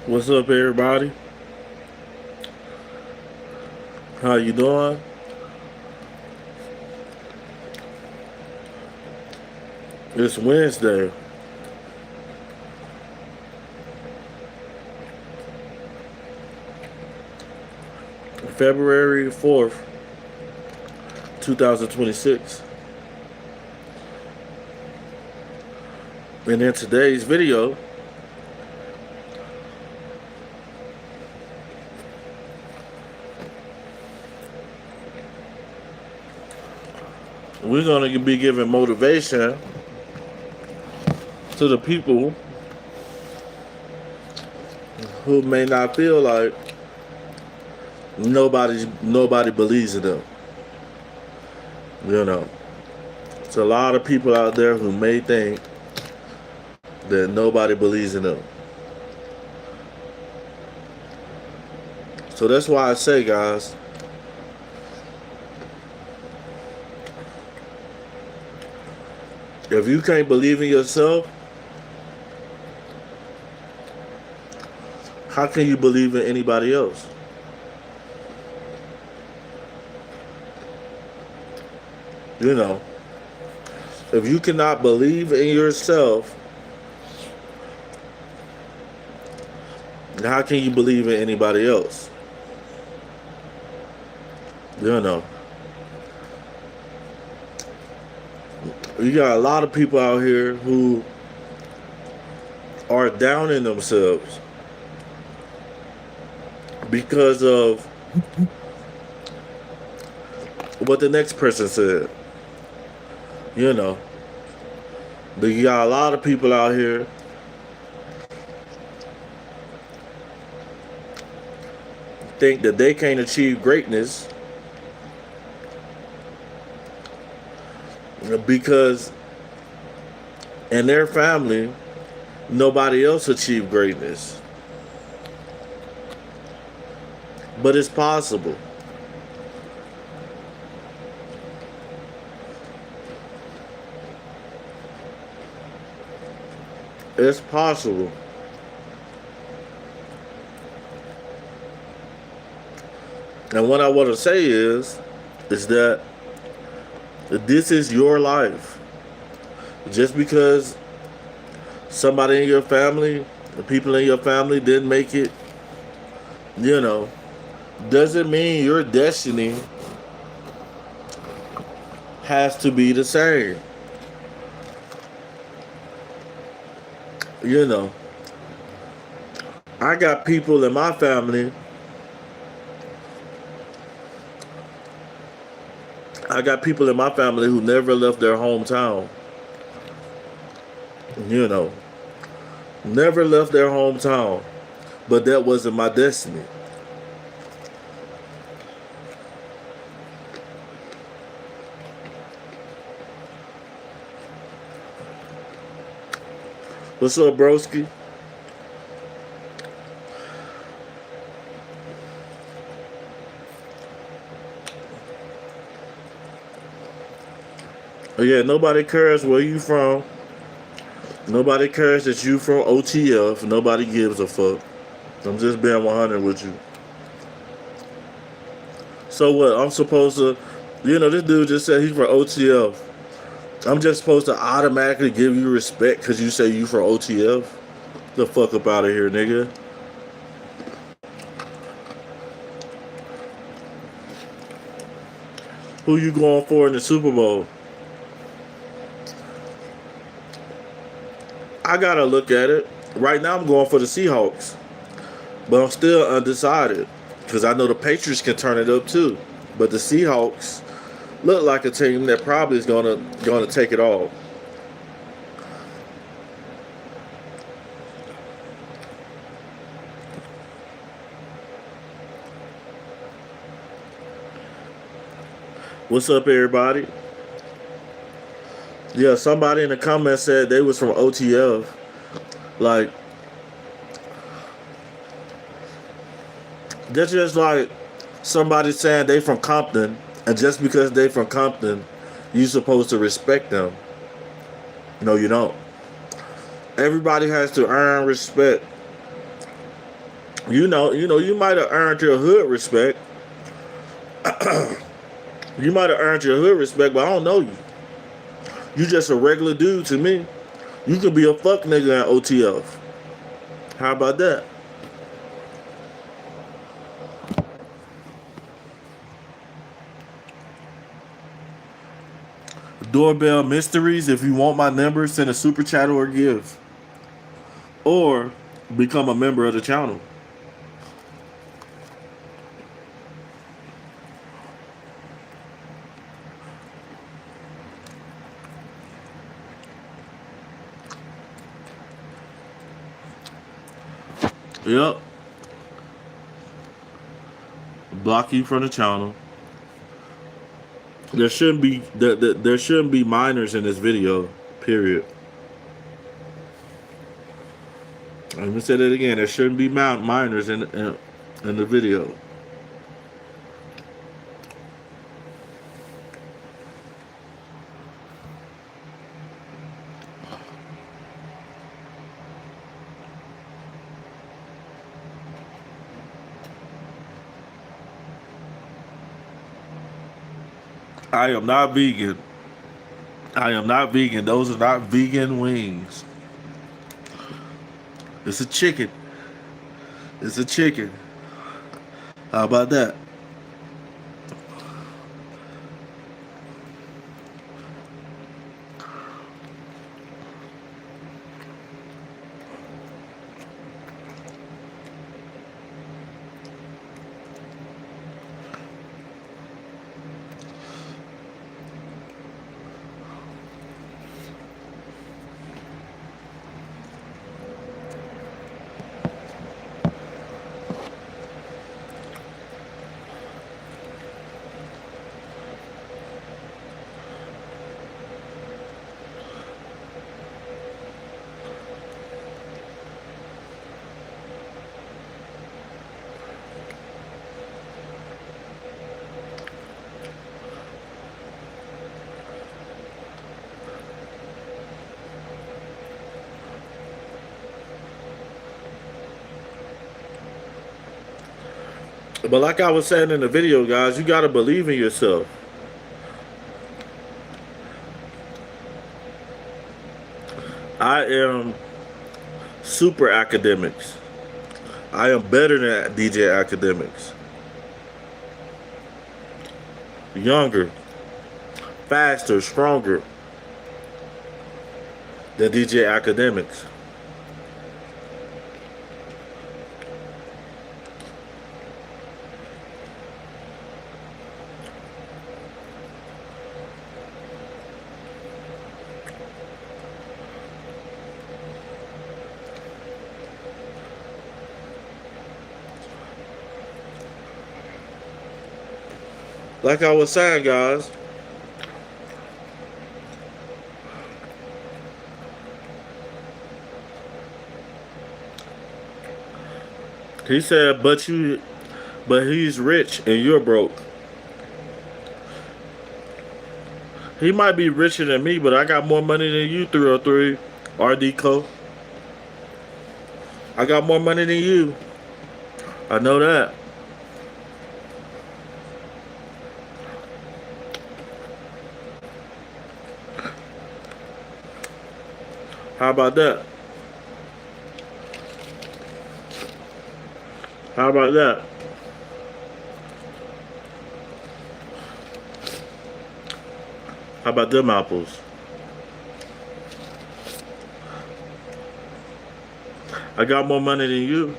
What's up, everybody? How you doing? It's Wednesday, February 4th, 2026. And in today's video, we're going to be giving motivation to the people who may not feel like nobody believes in them. You know, it's a lot of people out there who may think that nobody believes in them. So that's why I say, guys, if you can't believe in yourself, how can you believe in anybody else? You know, if you cannot believe in yourself, how can you believe in anybody else? You know, you got a lot of people out here who are down in themselves because of what the next person said. You know, but you got a lot of people out here think that they can't achieve greatness because in their family nobody else achieved greatness. But it's possible. It's possible. And what I want to say is that this is your life. Just because somebody in your family, the people in your family didn't make it, you know, doesn't mean your destiny has to be the same. You know, I got people in my family. I got people in my family who never left their hometown. You know, never left their hometown. But that wasn't my destiny. What's up, broski? Yeah, nobody cares where you from. Nobody cares that you from OTF. Nobody gives a fuck. I'm just being 100 with you. So what? I'm supposed to, this dude just said he's from OTF. I'm just supposed to automatically give you respect because you say you from OTF? The fuck up out of here, nigga. Who you going for in the Super Bowl? I gotta look at it. Right now I'm going for the Seahawks. But I'm still undecided. Because I know the Patriots can turn it up too. But the Seahawks look like a team that probably is gonna take it all. What's up, everybody? Yeah, somebody in the comments said they was from OTF. Like, that's just like somebody saying they from Compton, and just because they from Compton, you supposed to respect them. No, you don't. Everybody has to earn respect. You might have earned your hood respect. You might have earned your hood respect, but I don't know you. You just a regular dude to me. You could be a fuck nigga at OTF. How about that? Doorbell Mysteries. If you want my number, send a super chat or a gift. Or become a member of the channel. Yep. Block you from the channel. There shouldn't be minors in this video. Period. Let me say that again. There shouldn't be minors in the video. I am not vegan. I am not vegan. Those are not vegan wings. It's a chicken. It's a chicken. How about that? But like I was saying in the video, guys, you gotta believe in yourself. I am super academics. I am better than DJ Academics. Younger, faster, stronger than DJ Academics. Like I was saying, guys, he said, but he's rich and you're broke. He might be richer than me, but I got more money than you, 303 RD Co. I got more money than you. I know that. How about that? How about that? How about them apples? I got more money than you.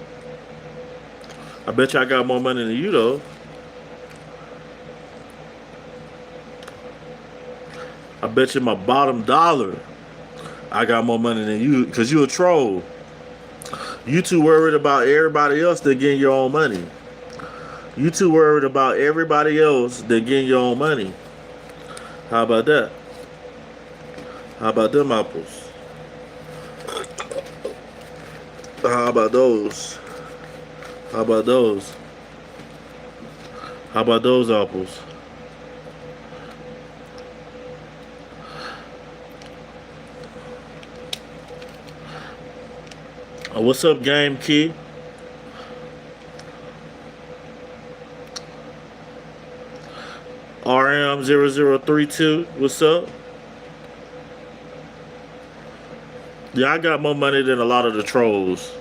I bet you I got more money than you, though. I bet you my bottom dollar I got more money than you, because you a troll. You too worried about everybody else than getting your own money. You too worried about everybody else than getting your own money. How about that? How about them apples? How about those? How about those? How about those apples? What's up, Game Key? RM0032, what's up? Yeah, I got more money than a lot of the trolls.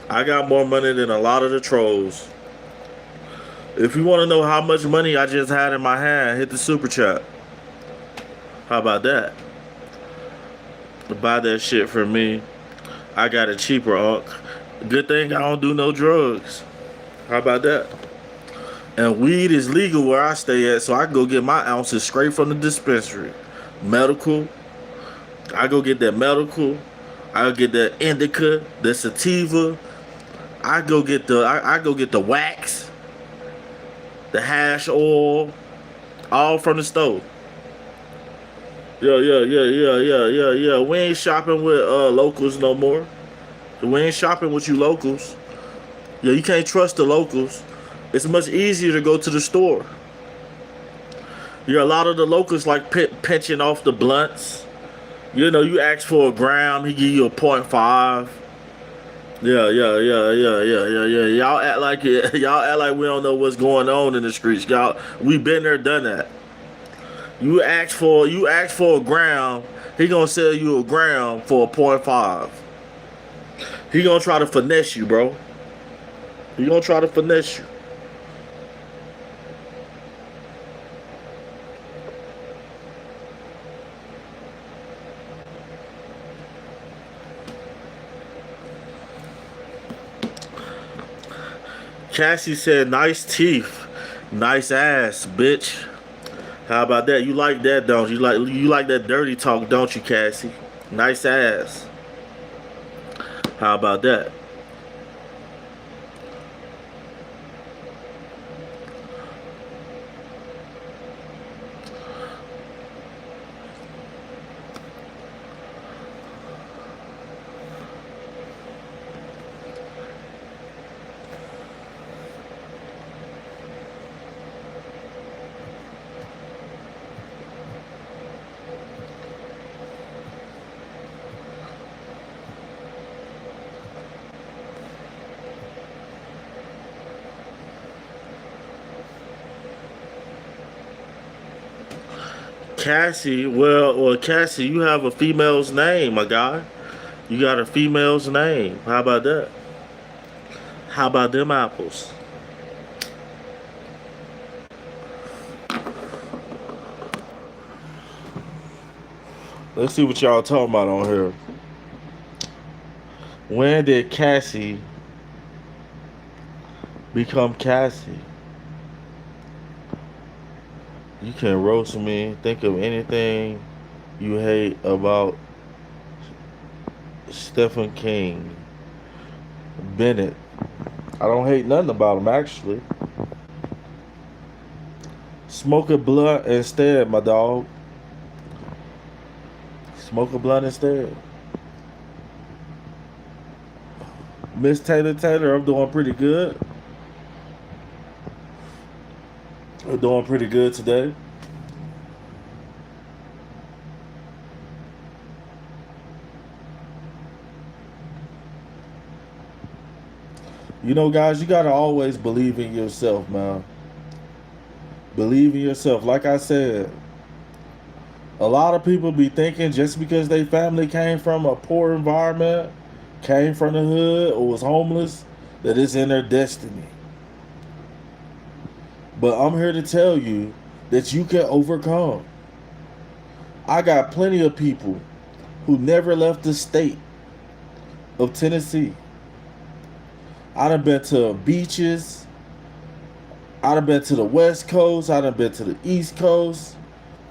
I got more money than a lot of the trolls. If you want to know how much money I just had in my hand, hit the super chat. How about that? Buy that shit for me. I got it cheaper, Unc. Good thing I don't do no drugs. How about that? And weed is legal where I stay at, so I can go get my ounces straight from the dispensary. Medical. I go get that medical. I go get that indica, the sativa. I go get the wax, the hash oil, all from the store. Yeah. We ain't shopping with locals no more. We ain't shopping with you locals. Yeah, you can't trust the locals. It's much easier to go to the store. Yeah, a lot of the locals like pinching off the blunts. You know, you ask for a gram, he give you a 0.5. Yeah. Y'all act like it. Y'all act like we don't know what's going on in the streets. Y'all, we been there, done that. You ask for a gram, he gonna sell you a gram for a 0.5. He gonna try to finesse you, bro. He gonna try to finesse you. Cassie said, "Nice teeth, nice ass, bitch." How about that? You like that, don't you? You like that dirty talk, don't you, Cassie? Nice ass. How about that? Cassie, well, Cassie, you have a female's name, my guy. You got a female's name. How about that? How about them apples? Let's see what y'all talking about on here. When did Cassie become Cassie? You can roast me. Think of anything you hate about Stephen King. Bennett. I don't hate nothing about him, actually. Smoke a blunt instead, my dog. Smoke a blunt instead. Miss Taylor, I'm doing pretty good. I'm doing pretty good today. You know, guys, you gotta always believe in yourself, man. Believe in yourself. Like I said, a lot of people be thinking just because their family came from a poor environment, came from the hood, or was homeless, that it's in their destiny. But I'm here to tell you that you can overcome. I got plenty of people who never left the state of Tennessee. I done been to beaches. I done been to the West Coast. I done been to the East Coast.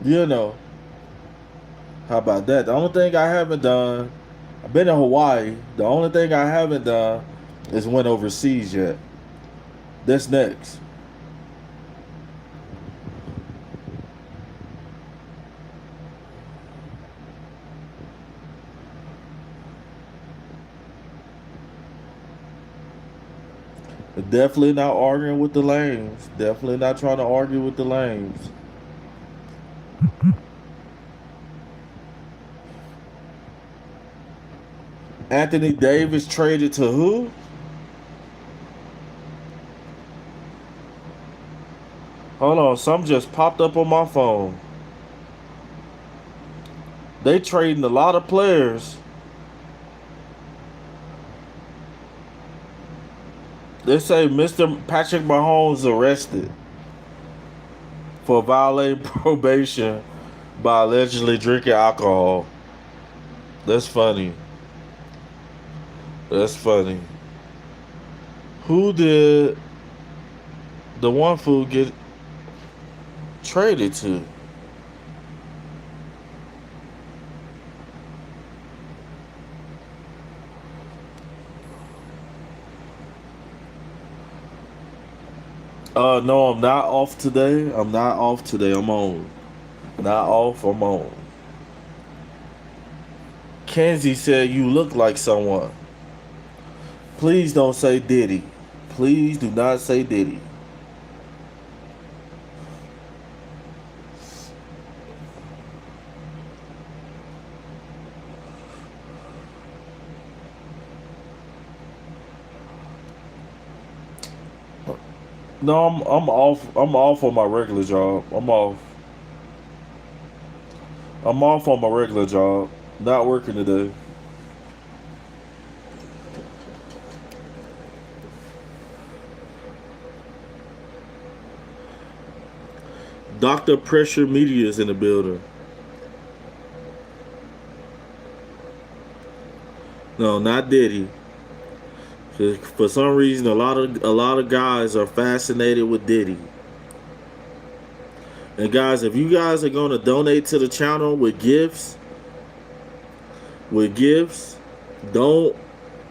You know. How about that? The only thing I haven't done, I've been to Hawaii. The only thing I haven't done is went overseas yet. That's next. Definitely not arguing with the lames. Definitely not trying to argue with the lames. Anthony Davis traded to who? Hold on, something just popped up on my phone. They trading a lot of players. They say Mr. Patrick Mahomes arrested for violating probation by allegedly drinking alcohol. That's funny. That's funny. Who did the one fool get traded to? No, I'm not off today. I'm not off today. I'm on. Not off, I'm on. Kenzie said you look like someone. Please don't say Diddy. Please do not say Diddy. No, I'm off. I'm off on my regular job. I'm off. I'm off on my regular job. Not working today. Dr. Pressure Media is in the building. No, not Diddy. For some reason, a lot of guys are fascinated with Diddy. And guys, if you guys are gonna donate to the channel with gifts, don't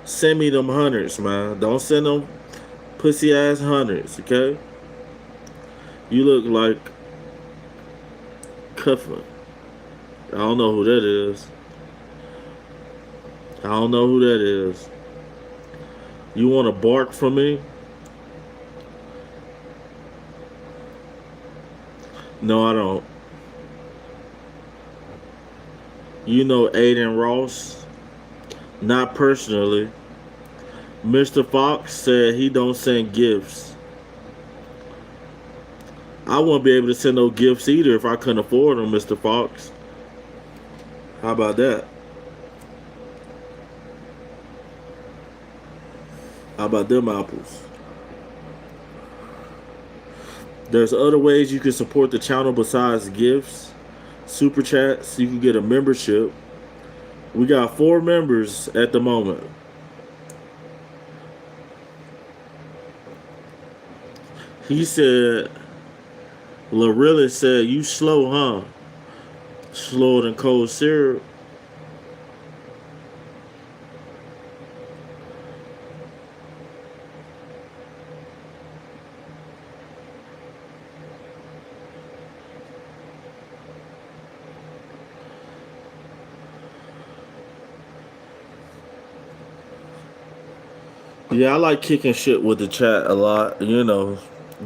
send me them hundreds, man. Don't send them pussy ass hundreds, okay? You look like Cuffman. I don't know who that is. I don't know who that is. You want to bark from me? No, I don't. You know Aiden Ross? Not personally. Mr. Fox said he don't send gifts. I wouldn't be able to send no gifts either if I couldn't afford them, Mr. Fox. How about that? How about them apples? There's other ways you can support the channel besides gifts, super chats. You can get a membership. We got 4 members at the moment. He said, Lorilla said, you slow, huh? Slower than cold syrup. Yeah, I like kicking shit with the chat a lot. You know,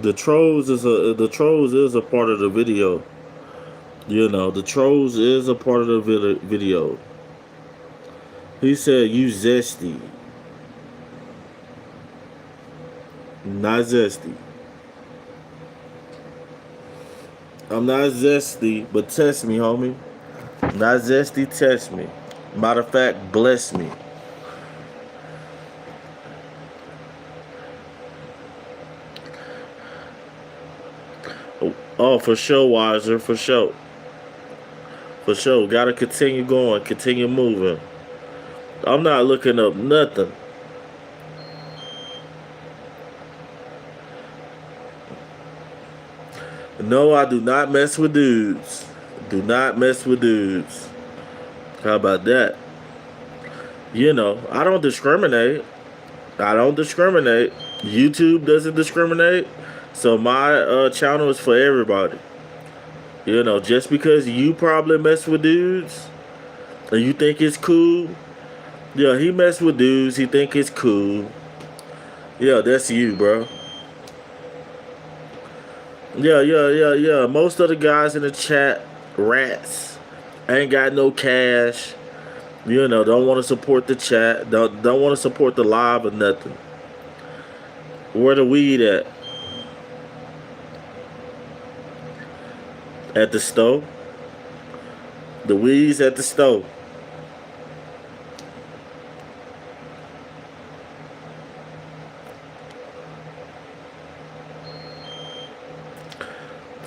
the trolls is a part of the video. You know, the trolls is a part of the video. He said you zesty, not zesty. I'm not zesty, but test me, homie. Not zesty, test me. Matter of fact, bless me. Oh, for sure, Wiser, for sure. For sure. Gotta continue going, continue moving. I'm not looking up nothing. No, I do not mess with dudes. Do not mess with dudes. How about that? You know, I don't discriminate. I don't discriminate. YouTube doesn't discriminate. So my channel is for everybody. You know, just because you probably mess with dudes and you think it's cool, yeah, he mess with dudes, he think it's cool. Yeah, that's you, bro. Yeah. Most of the guys in the chat, rats, ain't got no cash. You know, don't want to support the chat. Don't want to support the live or nothing. Where the weed at? at the stove. The weeds at the stove.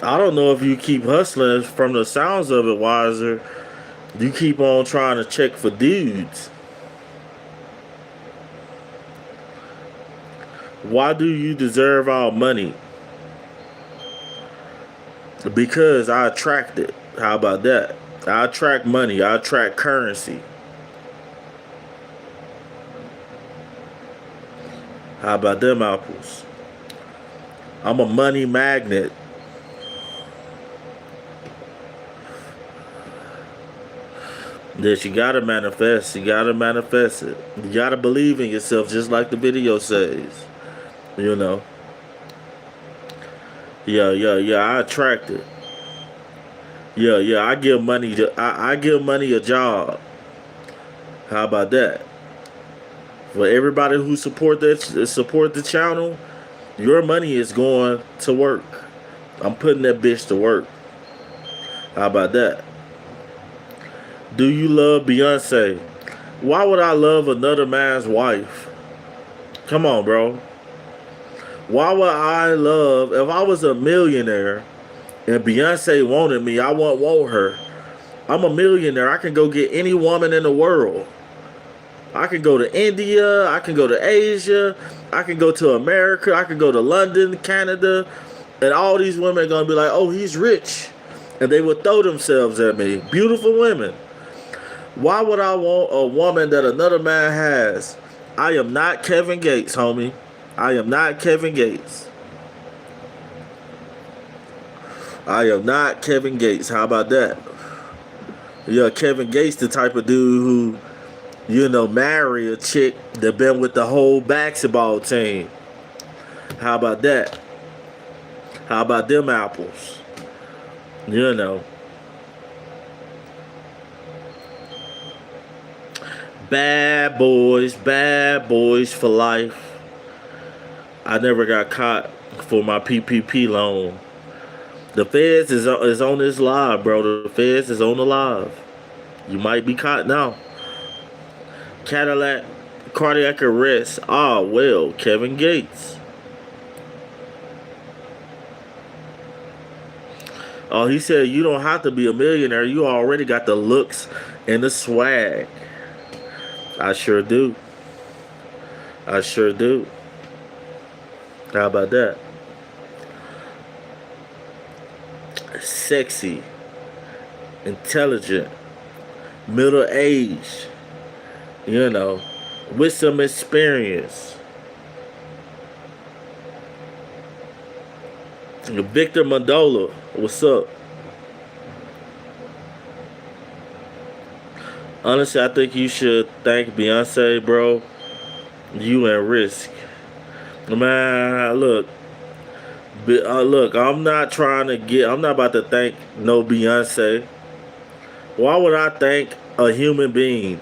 I don't know if you keep hustling from the sounds of it, Wiser. You keep on trying to check for dudes. Why do you deserve our money? Because I attract it. How about that? I attract money. I attract currency. How about them apples? I'm a money magnet. That you gotta manifest. You gotta manifest it. You gotta believe in yourself, just like the video says. You know. Yeah. I attract it. Yeah. I give money to. I give money a job. How about that? For everybody who support the channel, your money is going to work. I'm putting that bitch to work. How about that? Do you love Beyonce? Why would I love another man's wife? Come on, bro. Why would I love, if I was a millionaire and Beyonce wanted me, I won't want her. I'm a millionaire. I can go get any woman in the world. I can go to India. I can go to Asia. I can go to America. I can go to London, Canada. And all these women are going to be like, oh, he's rich. And they would throw themselves at me. Beautiful women. Why would I want a woman that another man has? I am not Kevin Gates, homie. I am not Kevin Gates. I am not Kevin Gates. How about that? Yeah, Kevin Gates, the type of dude who, marry a chick that been with the whole basketball team. How about that? How about them apples? Bad boys for life. I never got caught for my PPP loan. The feds is on this live, bro. The feds is on the live. You might be caught now. Cadillac cardiac arrest. Ah, well, Kevin Gates. Oh, he said you don't have to be a millionaire. You already got the looks and the swag. I sure do. I sure do. How about that? Sexy, intelligent, middle-aged, with some experience. Victor Mandola, what's up? Honestly, I think you should thank Beyonce, bro. You and Risk. Man, look, I'm not about to thank no Beyonce. Why would I thank a human being?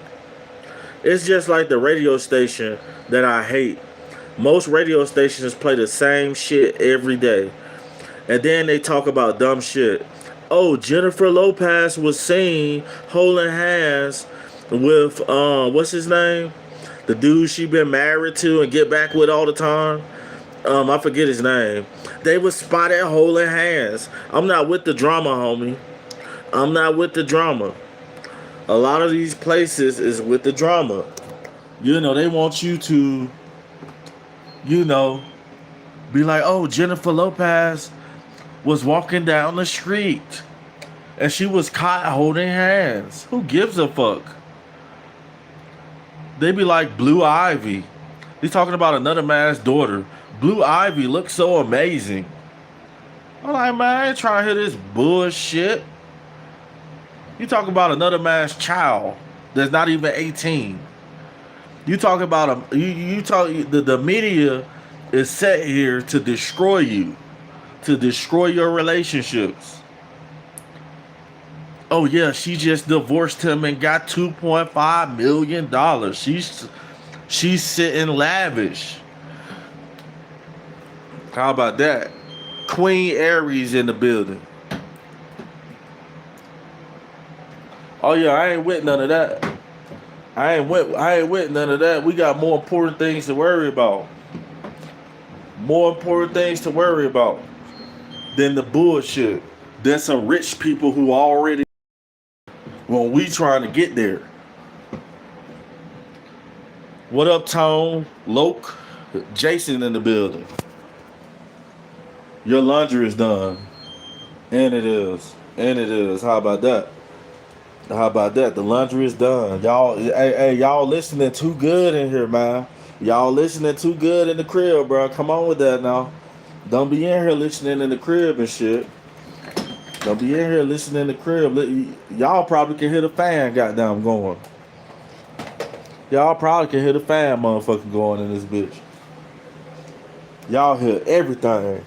It's just like the radio station that I hate. Most radio stations play the same shit every day. And then they talk about dumb shit. Oh, Jennifer Lopez was seen holding hands with, what's his name? The dude she been married to and get back with all the time. I forget his name. They was spotted holding hands. I'm not with the drama, homie. I'm not with the drama. A lot of these places is with the drama. They want you to, be like, oh, Jennifer Lopez was walking down the street and she was caught holding hands. Who gives a fuck? They be like Blue Ivy. He's talking about another man's daughter. Blue Ivy looks so amazing. I'm like, man, I ain't trying to hear this bullshit. You talking about another man's child that's not even 18. You talk about the media is set here to destroy you, to destroy your relationships. Oh yeah, she just divorced him and got $2.5 million. She's sitting lavish. How about that? Queen Aries in the building. Oh yeah, I ain't with none of that. I ain't with none of that. We got more important things to worry about. More important things to worry about than the bullshit. There's some rich people who already when we trying to get there. What up, Tone? Loke? Jason in the building. Your laundry is done. And it is. And it is. How about that? How about that? The laundry is done. Y'all, hey, y'all listening too good in here, man. Y'all listening too good in the crib, bro. Come on with that now. Don't be in here listening in the crib and shit. Don't be in here listening in the crib. Y'all probably can hear the fan goddamn going. Y'all probably can hear the fan motherfucking going in this bitch. Y'all hear everything.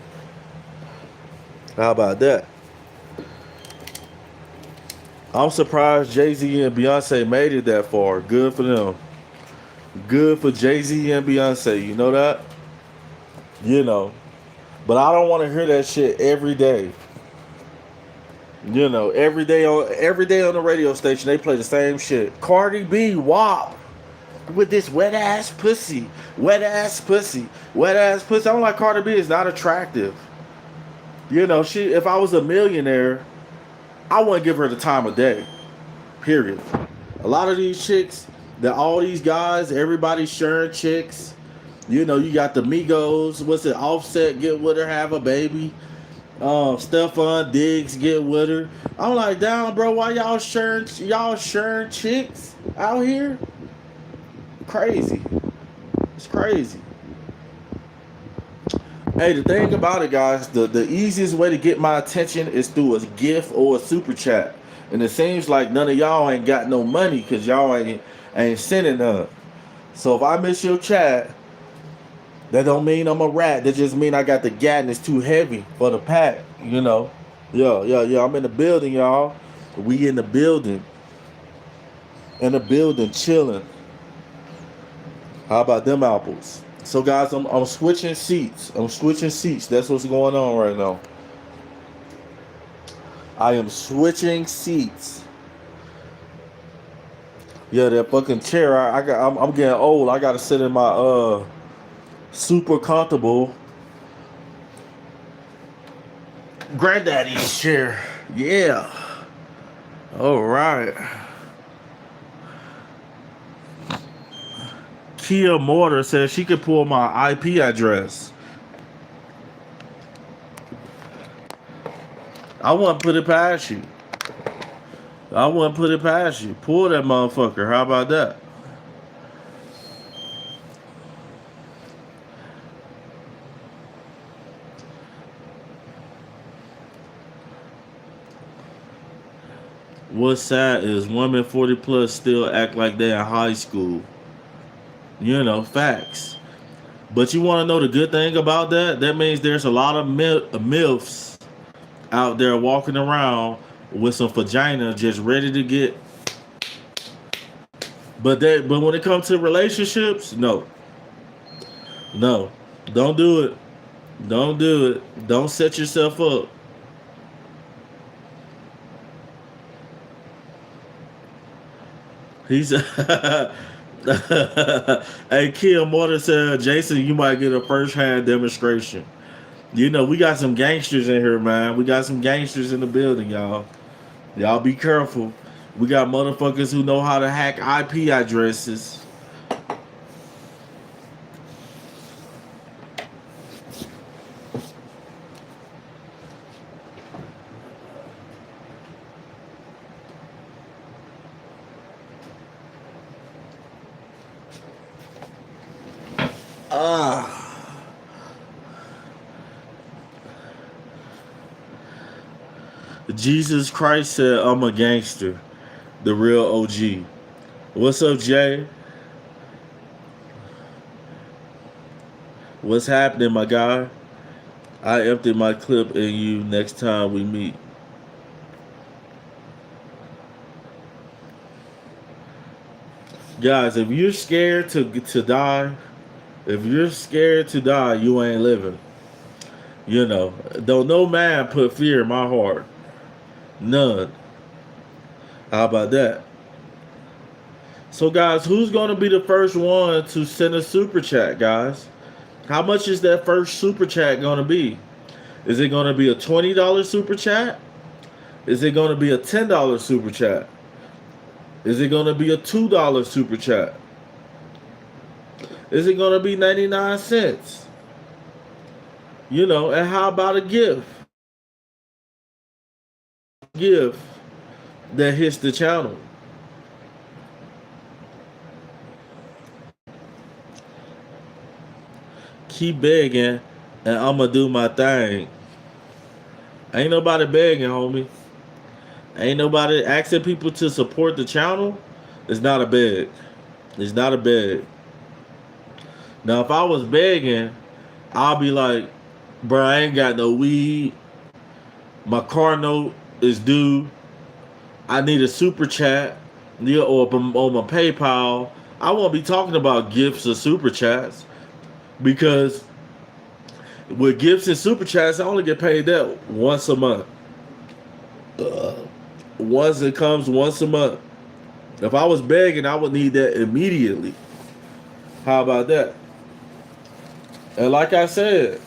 How about that? I'm surprised Jay-Z and Beyonce made it that far. Good for them. Good for Jay-Z and Beyonce. You know that? You know. But I don't want to hear that shit every day. You know, every day on the radio station they play the same shit. Cardi B, WAP, with this wet ass pussy, wet ass pussy, wet ass pussy. I'm like, Cardi B is not attractive. You know, if I was a millionaire, I wouldn't give her the time of day. Period. A lot of these chicks, all these guys, everybody's sharing chicks. You know, you got the Migos, what's it, Offset, get with her, have a baby. Stephon Diggs, get with her. I'm like, damn, bro, why y'all sharing chicks out here? Crazy. It's crazy. Hey, the thing about it, guys, the easiest way to get my attention is through a gift or a super chat. And it seems like none of y'all ain't got no money because y'all ain't sending none. So if I miss your chat, that don't mean I'm a rat. That just mean I got the gat and it's too heavy for the pack, you know. Yeah. I'm in the building, y'all. We in the building. In the building, chilling. How about them apples? So guys, I'm switching seats. That's what's going on right now. I am switching seats. Yeah, that fucking chair. I'm getting old. I gotta sit in my super comfortable granddaddy's chair. Yeah. All right. Kia Mortar says she could pull my IP address. I wouldn't put it past you. Pull that motherfucker. How about that? What's sad is women 40 plus still act like they in high school. You know, facts. But you want to know the good thing about that? That means there's a lot of MILFs out there walking around with some vagina just ready to get. But when it comes to relationships, no. Don't do it. Don't set yourself up. He's hey, Kia Mortar said, Jason, you might get a first-hand demonstration. You know, we got some gangsters in here, man. We got some gangsters in the building, y'all. Y'all be careful. We got motherfuckers who know how to hack IP addresses. Jesus Christ said, I'm a gangster. The real OG. What's up, Jay? What's happening, my guy? I emptied my clip in you next time we meet. Guys, if you're scared to die, you ain't living. You know, don't no man put fear in my heart. None. How about that? So, guys, who's going to be the first one to send a super chat, guys? How much is that first super chat going to be? Is it going to be a $20 super chat? Is it going to be a $10 super chat? Is it going to be a $2 super chat? Is it going to be 99 cents? You know, and how about a gift? Gift that hits the channel. Keep begging, and I'm going to do my thing. Ain't nobody begging, homie. Ain't nobody asking people to support the channel. It's not a beg. It's not a beg. Now, if I was begging, I'll be like, bro, I ain't got no weed. My car note is due. I need a super chat, yeah, or on my PayPal. I won't be talking about gifts or super chats because with gifts and super chats, I only get paid that once a month. Once it comes once a month. If I was begging, I would need that immediately. How about that? And like I said,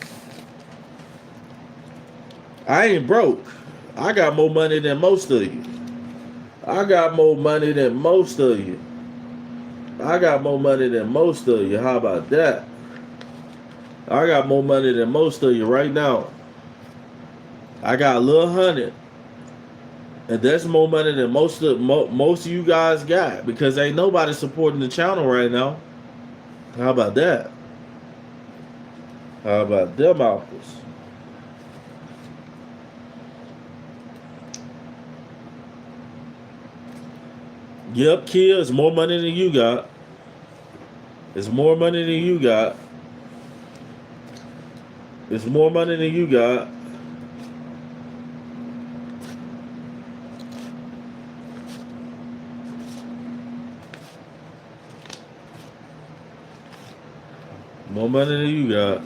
I ain't broke. I got more money than most of you. I got more money than most of you. I got more money than most of you. How about that? I got more money than most of you right now. I got a little $100. And that's more money than most of you guys got because ain't nobody supporting the channel right now. How about that? How about them apples? Yep, Kia, it's more money than you got. It's more money than you got. It's more money than you got. More money than you got.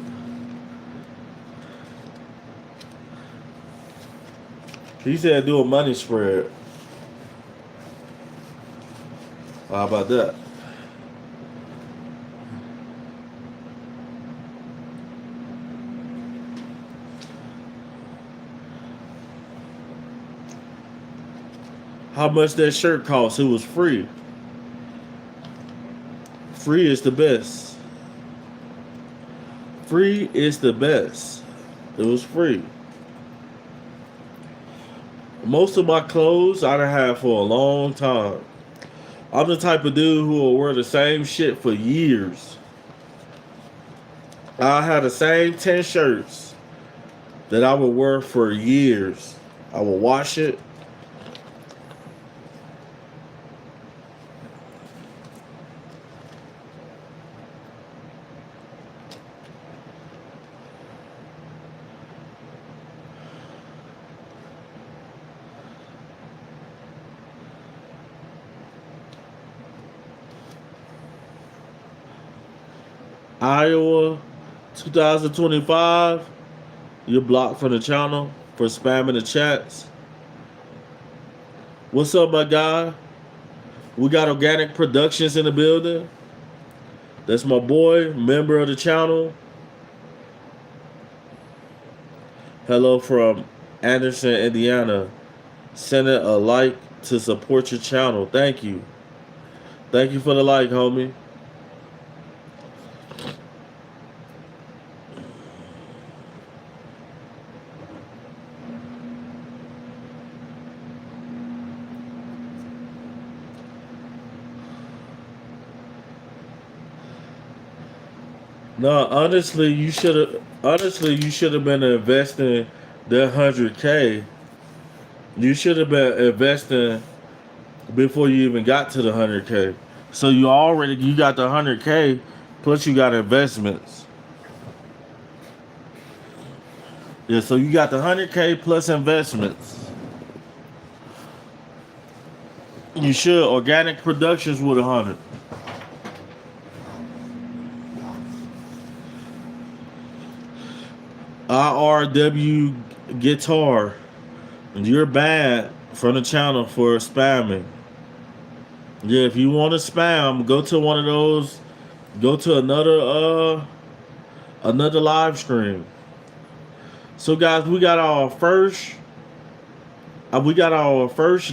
He said do a money spread. How about that? How much that shirt cost? It was free. Free is the best. Free is the best. It was free. Most of my clothes I done had for a long time. I'm the type of dude who will wear the same shit for years. I had the same 10 shirts that I would wear for years. I would wash it. Iowa 2025, you're blocked from the channel for spamming the chats. What's up, my guy? We got Organic Productions in the building. That's my boy, member of the channel. Hello from Anderson, Indiana. Send it a like to support your channel. Thank you. Thank you for the like, homie. No, honestly, you should have. Honestly, you should have been investing that 100K. You should have been investing before you even got to the 100K. So you got the 100K, plus you got investments. Yeah, so you got the 100K plus investments. You should Organic Productions with 100. IRW Guitar. You're bad. from the channel for spamming. Yeah, if you want to spam, go to one of those. Go to another live stream. So guys, we got our first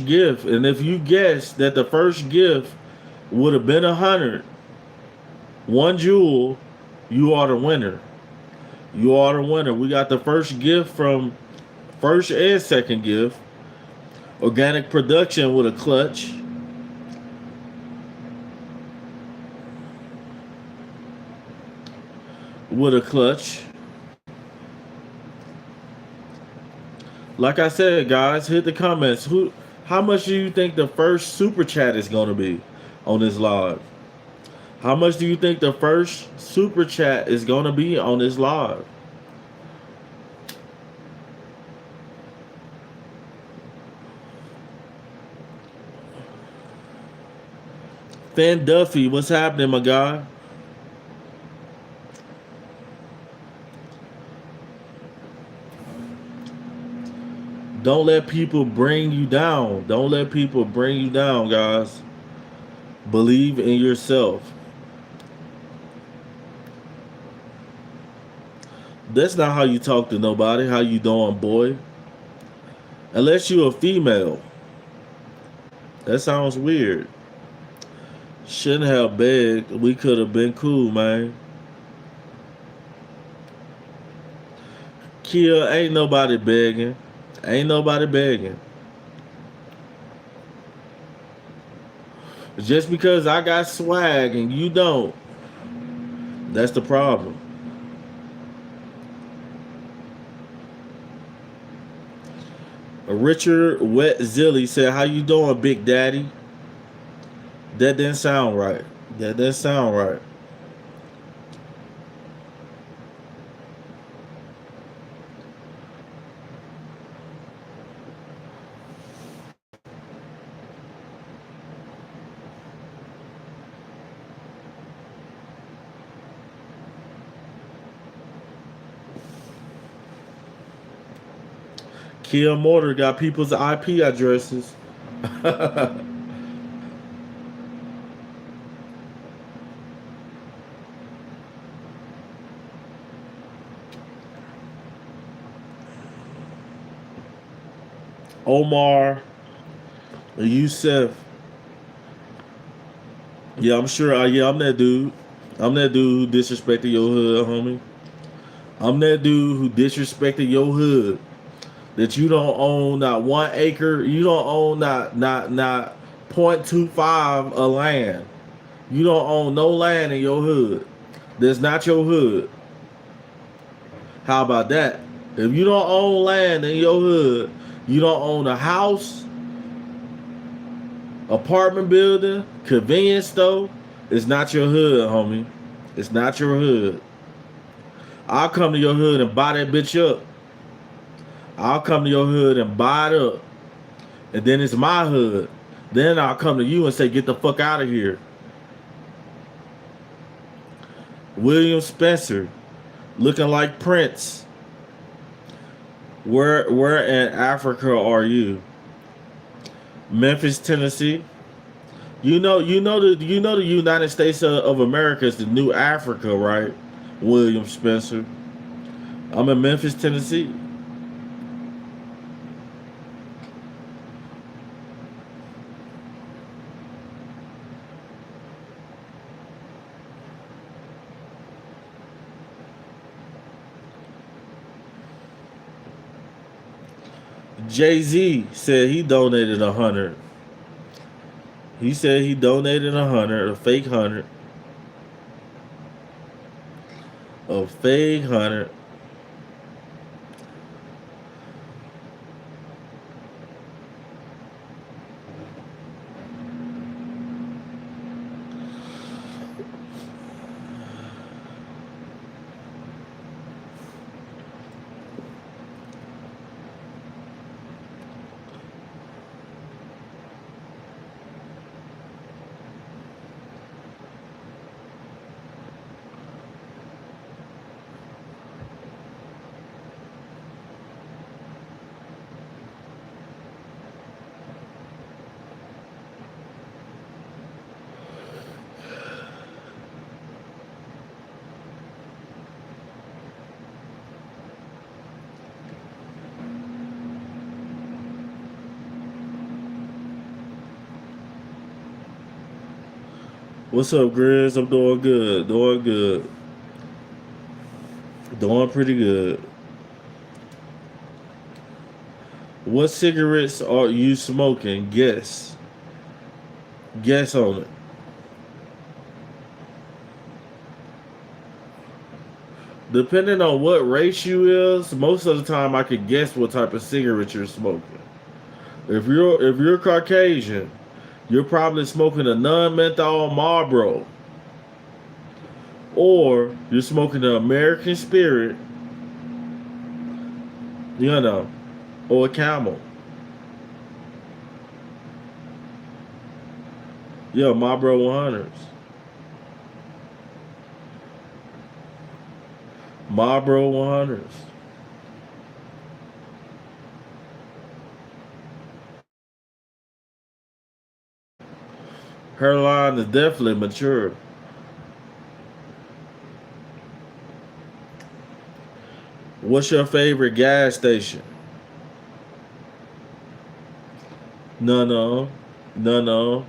gift, and if you guess that the first gift would have been 100 jewel, you are the winner. You are the winner. We got the first gift from first and second gift. Organic production with a clutch. With a clutch. Like I said, guys, hit the comments. How much do you think the first super chat is going to be on this live? How much do you think the first super chat is going to be on this live? Fan Duffy, what's happening, my guy? Don't let people bring you down. Don't let people bring you down, guys. Believe in yourself. That's not how you talk to nobody. How you doing, boy? Unless you're a female. That sounds weird. Shouldn't have begged. We could have been cool, man. Kia, ain't nobody begging. Ain't nobody begging. Just because I got swag and you don't, that's the problem. Richard Wet Zilly said, "How you doing, Big Daddy?" That didn't sound right. That didn't sound right. Kia Mortar got people's IP addresses. Omar, Yusef. Yeah, I'm sure. Yeah, I'm that dude. I'm that dude who disrespected your hood, homie. I'm that dude who disrespected your hood. That you don't own not 1 acre. You don't own not 0.25 of land. You don't own no land in your hood. That's not your hood. How about that? If you don't own land in your hood, you don't own a house, apartment building, convenience store, it's not your hood, homie. It's not your hood. I'll come to your hood and buy that bitch up. I'll come to your hood and buy it up. And then it's my hood. Then I'll come to you and say, get the fuck out of here. William Spencer, looking like Prince. Where in Africa are you? Memphis, Tennessee. You know the United States of America is the new Africa, right? William Spencer. I'm in Memphis, Tennessee. Jay-Z said he donated 100. He said he donated 100, a fake 100. A fake 100. What's up, Grizz? I'm doing good. Doing good. Doing pretty good. What cigarettes are you smoking? Guess. Guess on it. Depending on what race you is, most of the time I could guess what type of cigarette you're smoking. If you're Caucasian, you're probably smoking a non-menthol Marlboro, or you're smoking an American Spirit, you know, or a Camel. Yeah, Marlboro 100s. Marlboro 100s. Her line is definitely mature. What's your favorite gas station? No, no, no, no.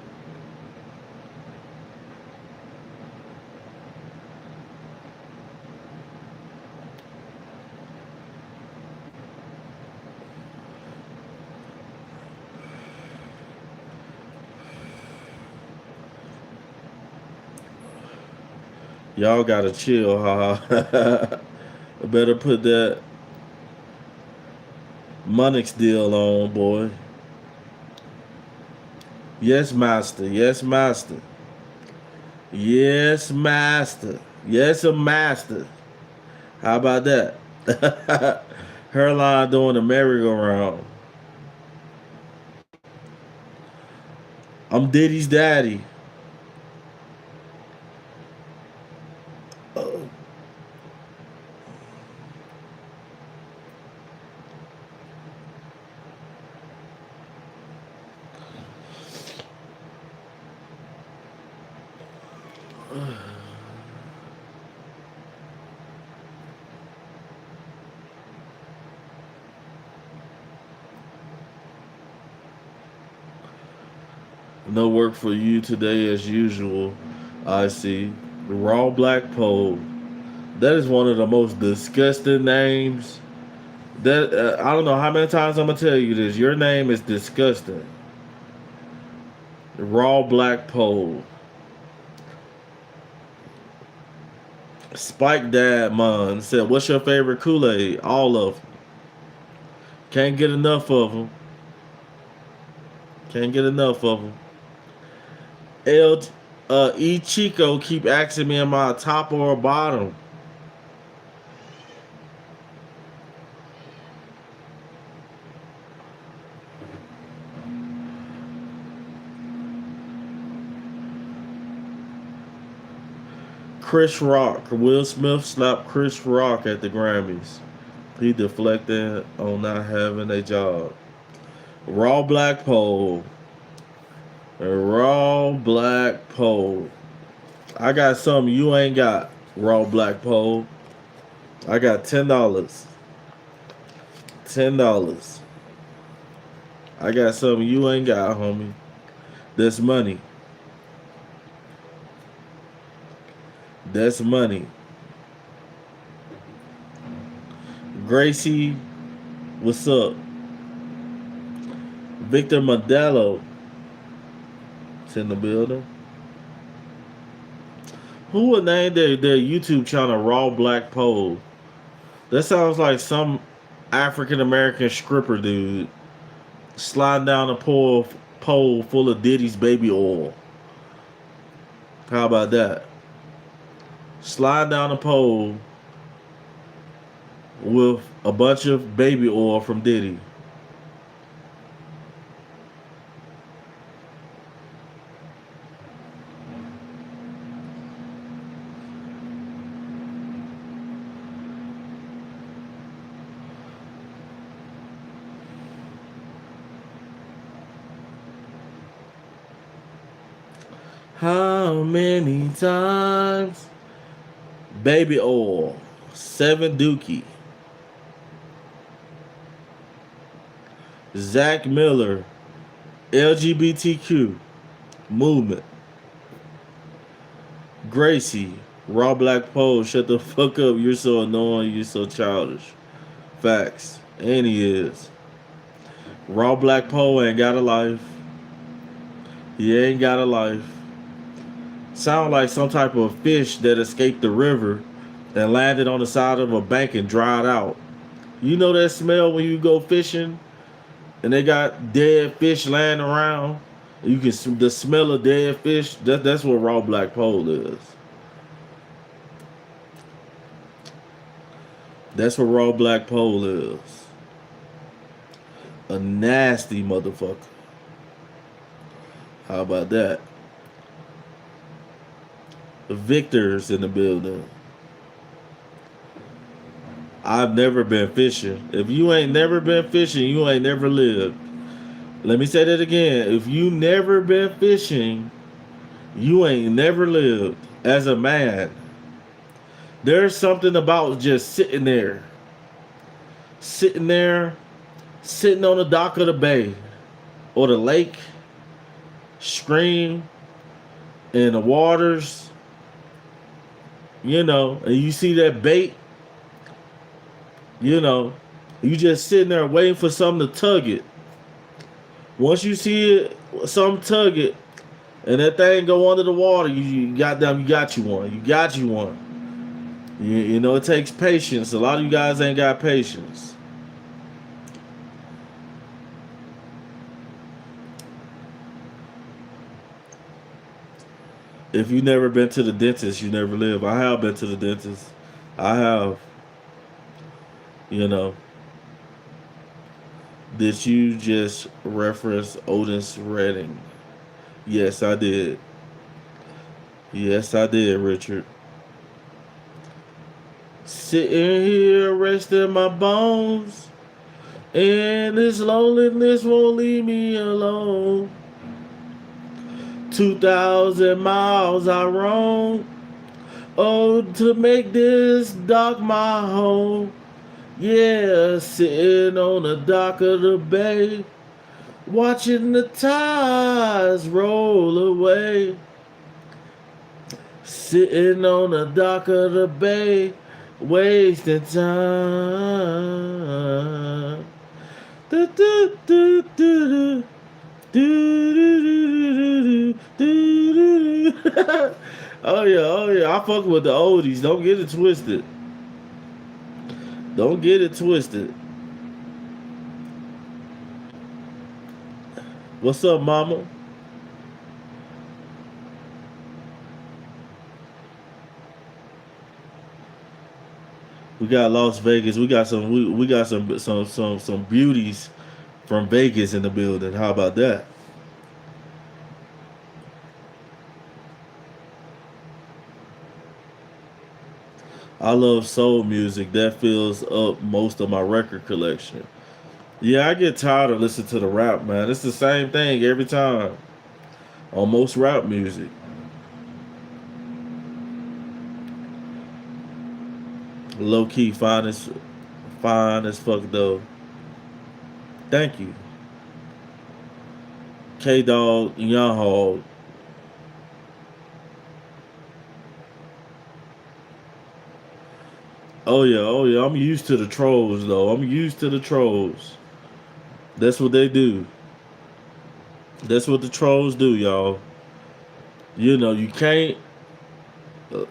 Y'all gotta chill, haha. I better put that Monix deal on, boy. Yes, master. Yes, master. Yes, master. Yes, a master. How about that? Her line doing the merry-go-round. I'm Diddy's daddy. No work for you today as usual. I see. Raw Black Pole. That is one of the most disgusting names. That I don't know how many times I'm gonna tell you this. Your name is disgusting. Raw Black Pole. Spike Dad Mon said, "What's your favorite Kool-Aid?" All of them. Can't get enough of them. Can't get enough of them. L E Chico keep asking me, am I a top or a bottom? Chris Rock. Will Smith slapped Chris Rock at the Grammys. He deflected on not having a job. Raw Black Pole. A Raw Black Pole. I got something you ain't got. Raw Black Pole. I got $10. $10. I got something you ain't got, homie. That's money. That's money. Gracie, what's up? Victor Modelo. It's in the building. Who would name their YouTube channel Raw Black Pole? That sounds like some African American stripper dude sliding down a pole full of Diddy's baby oil. How about that? Slide down a pole with a bunch of baby oil from Diddy. How many times? Baby oil. 7 Dookie. Zach Miller. LGBTQ movement. Gracie, Raw Black Pole, shut the fuck up. You're so annoying. You're so childish. Facts. And he is. Raw Black Pole ain't got a life. He ain't got a life. Sound like some type of fish that escaped the river and landed on the side of a bank and dried out. You know that smell when you go fishing and they got dead fish laying around? You can the smell of dead fish. That's what Raw Black Pole is. That's what Raw Black Pole is. A nasty motherfucker. How about that? Victor's in the building. I've never been fishing. If you ain't never been fishing, you ain't never lived. Let me say that again. If you never been fishing, you ain't never lived as a man. There's something about just sitting there, sitting on the dock of the bay or the lake, stream, in the waters, and you see that bait, you just sitting there waiting for something to tug it. Once you see it, something tug it, and that thing go under the water, you got you one. You got you one. It takes patience. A lot of you guys ain't got patience. If you never been to the dentist, you never live. I have been to the dentist. I have. Did you just reference Otis Redding? Yes, I did. Yes, I did, Richard. Sitting here resting my bones, and this loneliness won't leave me alone. 2,000 miles I roam, oh, to make this dock my home. Yeah, sitting on the dock of the bay, watching the tides roll away. Sitting on the dock of the bay, wasting time. Do, do, do, do, do, do. Oh yeah. I fuck with the oldies. Don't get it twisted. Don't get it twisted. What's up, mama? We got Las Vegas. We got some beauties from Vegas in the building. How about that? I love soul music. That fills up most of my record collection. Yeah, I get tired of listening to the rap, man. It's the same thing every time on most rap music. Low key, fine as fuck though. Thank you, K Dog, Young Hog. Oh yeah. I'm used to the trolls though. I'm used to the trolls. That's what they do. That's what the trolls do, y'all. You can't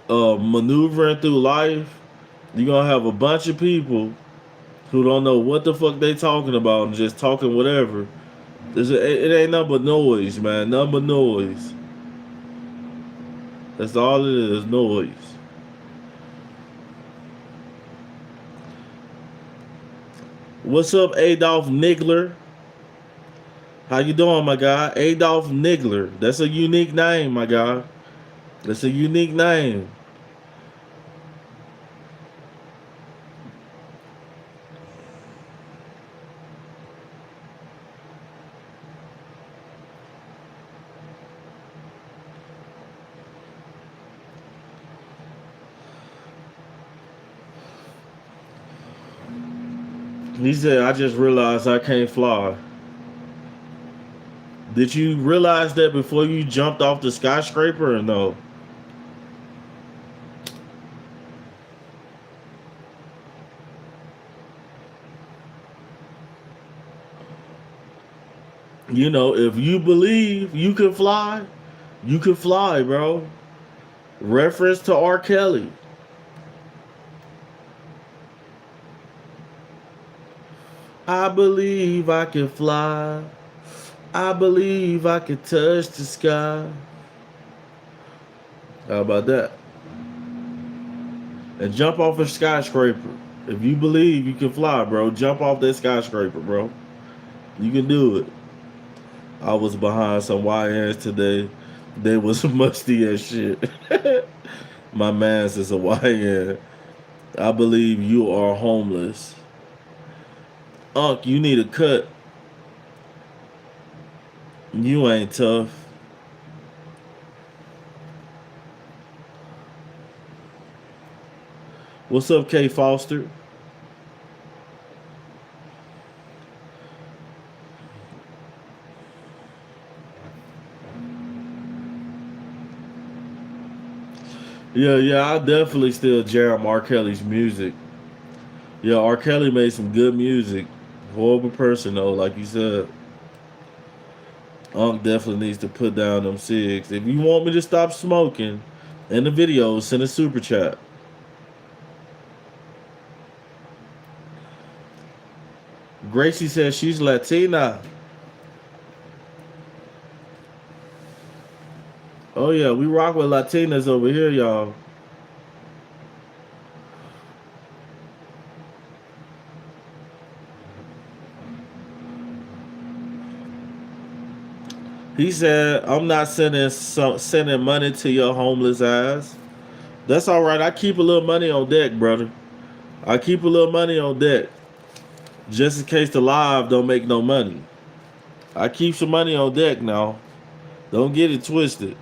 maneuvering through life. You're gonna have a bunch of people who don't know what the fuck they talking about and just talking whatever. It ain't nothing but noise, man. Nothing but noise. That's all it is, noise. What's up, Adolf Nigler? How you doing, my guy? Adolf Nigler. That's a unique name, my guy. That's a unique name. He said, I just realized I can't fly. Did you realize that before you jumped off the skyscraper or no? You know, if you believe you can fly, bro. Reference to R. Kelly. I believe I can fly. I believe I can touch the sky. How about that? And jump off a skyscraper. If you believe you can fly, bro, jump off that skyscraper, bro. You can do it. I was behind some YNs today. They was musty as shit. My man's is a YN. I believe you are homeless. Unc, you need a cut. You ain't tough. What's up, K Foster? Yeah, I definitely still jam R. Kelly's music. Yeah, R. Kelly made some good music. Horrible person though, like you said. Unc definitely needs to put down them cigs. If you want me to stop smoking in the video, send a super chat. Gracie says she's Latina. Oh yeah, we rock with Latinas over here, y'all. He said, "I'm not sending money to your homeless ass." That's all right. I keep a little money on deck, brother. I keep a little money on deck, just in case the live don't make no money. I keep some money on deck now. Don't get it twisted.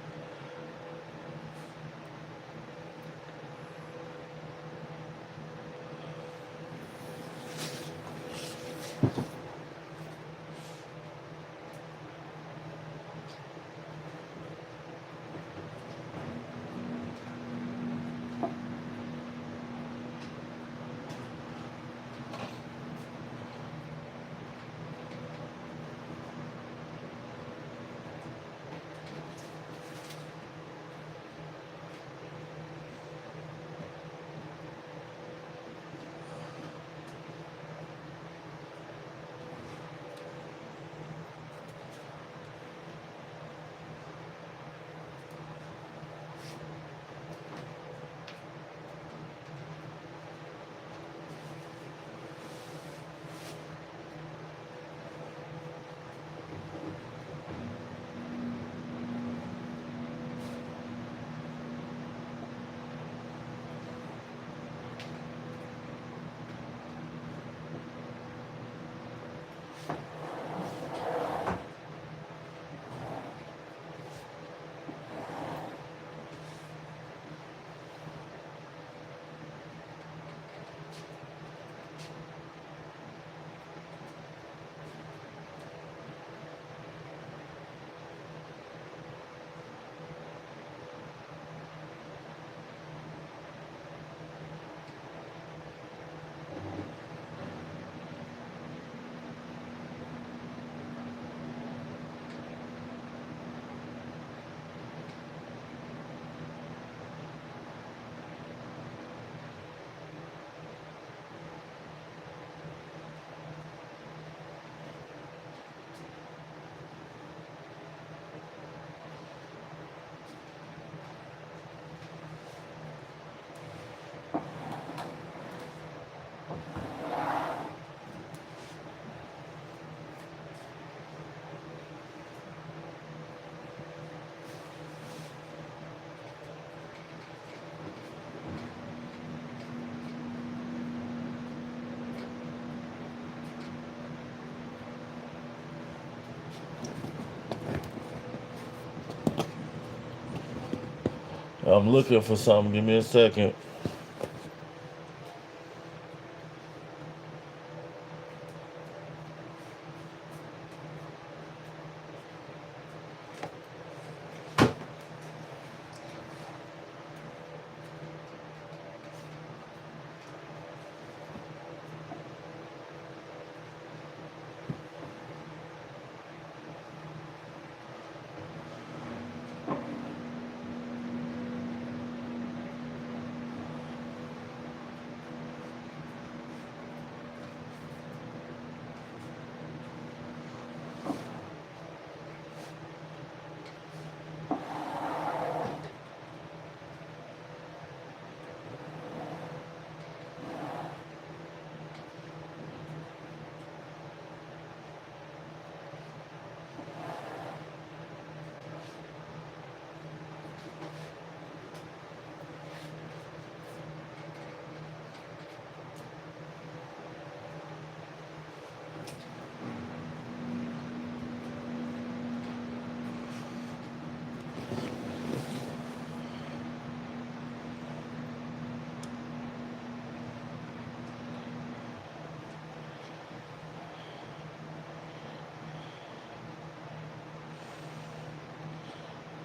I'm looking for something. Give me a second.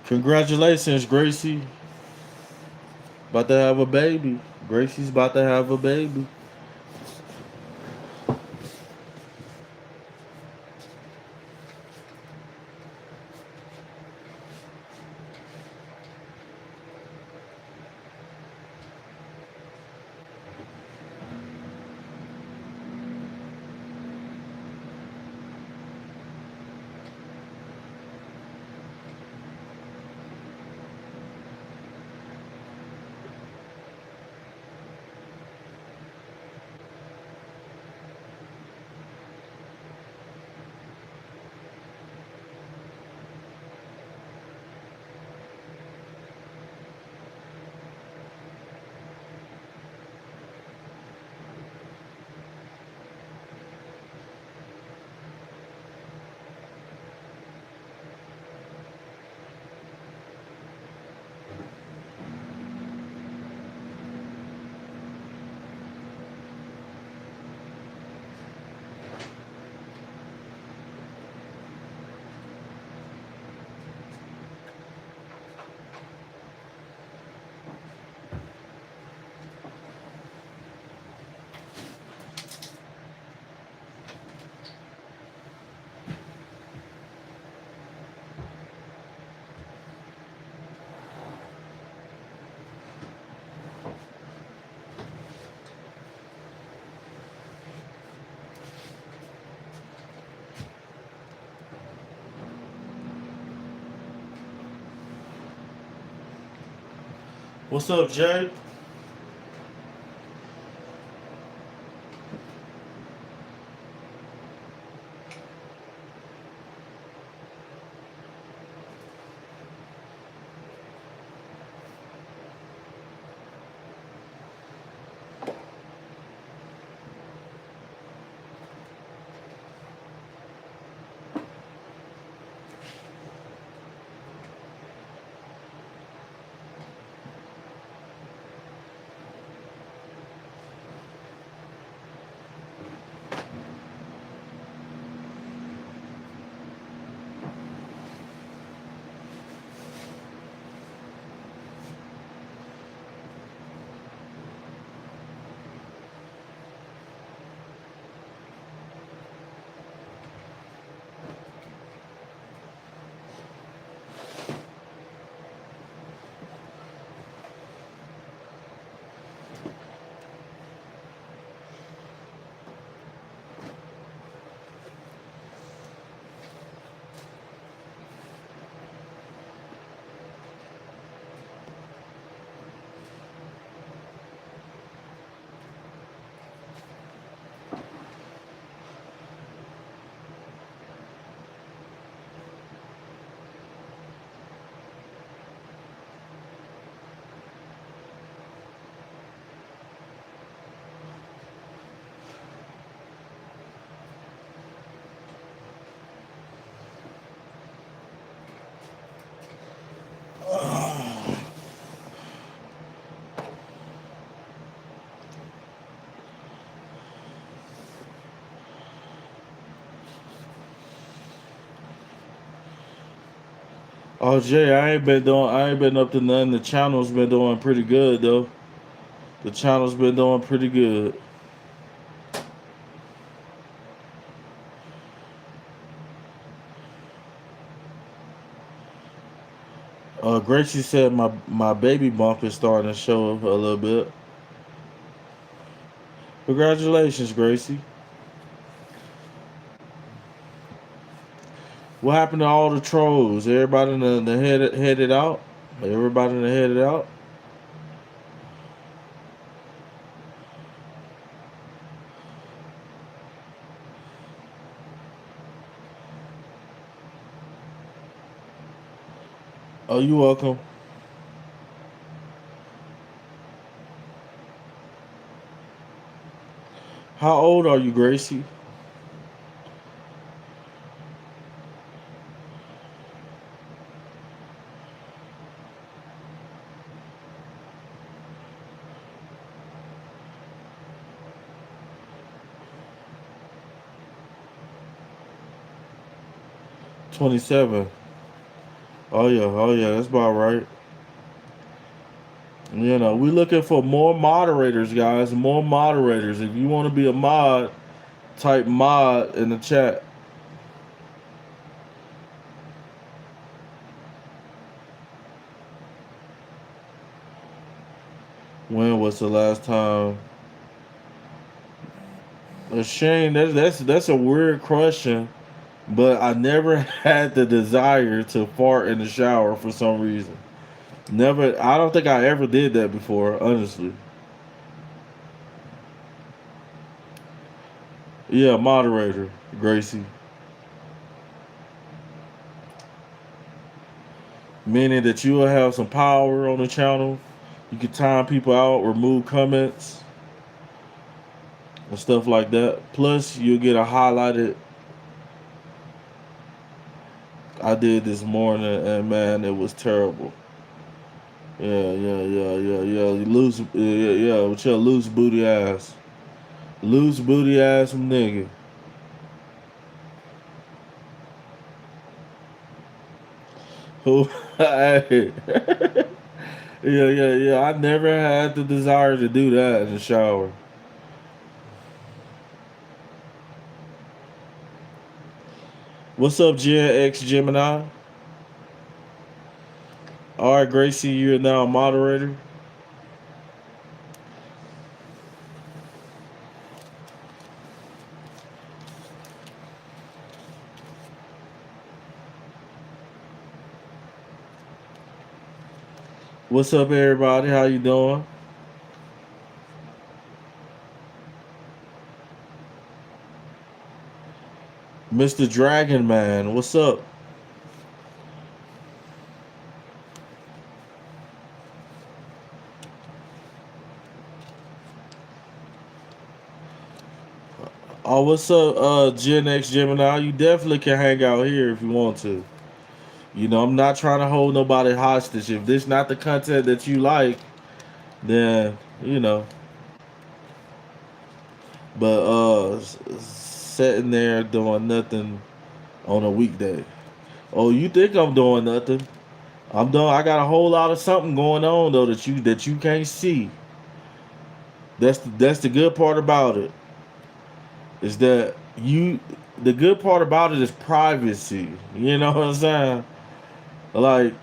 Congratulations, Gracie. About to have a baby. Gracie's about to have a baby. What's up, Jay? Oh, Jay, I ain't been up to nothing. The channel's been doing pretty good though. The channel's been doing pretty good. Gracie said my baby bump is starting to show a little bit. Congratulations, Gracie. What happened to all the trolls? Everybody in the headed out. Everybody in the headed out. Oh, you welcome. How old are you, Gracie? 27. Oh yeah, that's about right. You know, we're looking for more moderators, guys. More moderators. If you want to be a mod, type mod in the chat. When was the last time? Shane, that's a weird question, but I never had the desire to fart in the shower for some reason. Never. I don't think I ever did that before, honestly. Yeah, moderator, Gracie. Meaning that you will have some power on the channel. You can time people out, remove comments, and stuff like that. Plus, you'll get a highlighted. I did this morning, and man, it was terrible. Yeah. You loose, yeah. With your loose booty ass nigga. Who? Hey. Yeah. I never had the desire to do that in the shower. What's up, Gen X Gemini? All right, Gracie, you're now a moderator. What's up, everybody? How you doing? Mr. Dragon Man, what's up? Oh, what's up, Gen X Gemini? You definitely can hang out here if you want to. You know, I'm not trying to hold nobody hostage. If this not the content that you like, then you know. But sitting there doing nothing on a weekday. Oh, you think I'm doing nothing? I'm doing. I got a whole lot of something going on though that you can't see. That's the good part about it. Is that you? The good part about it is privacy. You know what I'm saying? Like,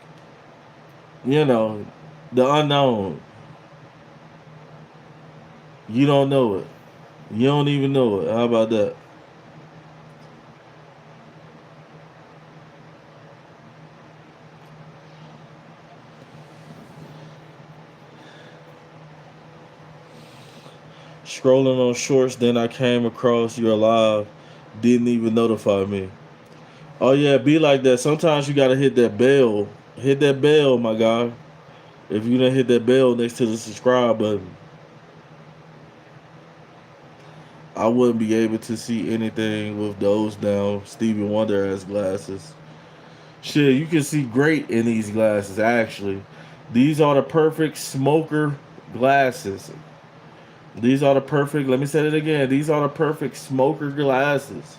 you know, the unknown. You don't know it. You don't even know it. How about that? Scrolling on shorts, then I came across your live. Didn't even notify me. Oh yeah, be like that. Sometimes you gotta hit that bell. Hit that bell, my guy. If you didn't hit that bell next to the subscribe button, I wouldn't be able to see anything with those down Stevie Wonder ass glasses. Shit, you can see great in these glasses. Actually, these are the perfect smoker glasses. These are the perfect. Let me say it again. These are the perfect smoker glasses.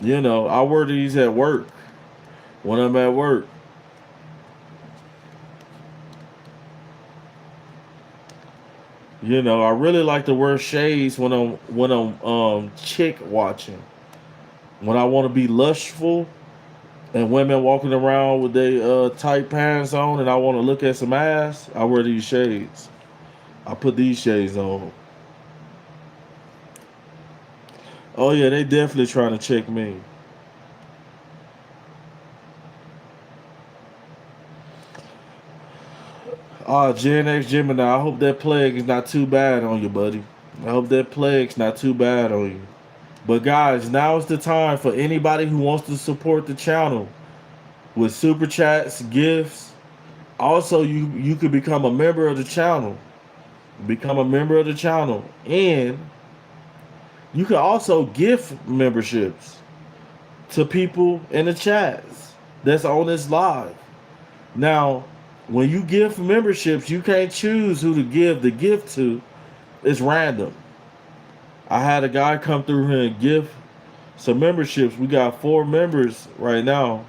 You know, I wear these at work when I'm at work. You know, I really like to wear shades when I'm chick watching. When I want to be lustful and women walking around with their tight pants on and I want to look at some ass, I wear these shades. I put these shades on. Oh yeah, they definitely trying to check me. Ah, Gen X Gemini, I hope that plague is not too bad on you, buddy. I hope that plague's not too bad on you. But guys, now is the time for anybody who wants to support the channel with super chats, gifts. Also, you could become a member of the channel. Become a member of the channel. And you can also gift memberships to people in the chats that's on this live. Now, when you give memberships, you can't choose who to give the gift to. It's random. I had a guy come through here and give some memberships. We got 4 members right now.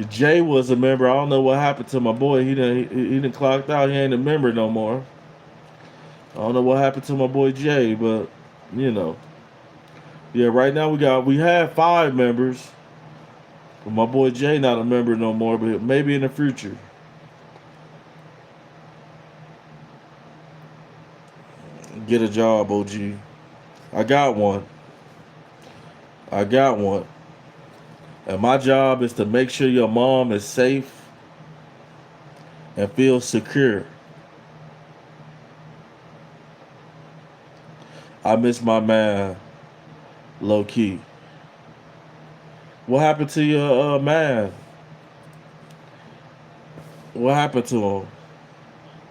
Jay was a member. I don't know what happened to my boy. He didn't clocked out. He ain't a member no more. I don't know what happened to my boy Jay, but you know, yeah. Right now we have 5 members. But my boy Jay not a member no more, but maybe in the future. Get a job, OG. I got one. I got one. And my job is to make sure your mom is safe and feels secure. I miss my man, low key. What happened to your man? What happened to him?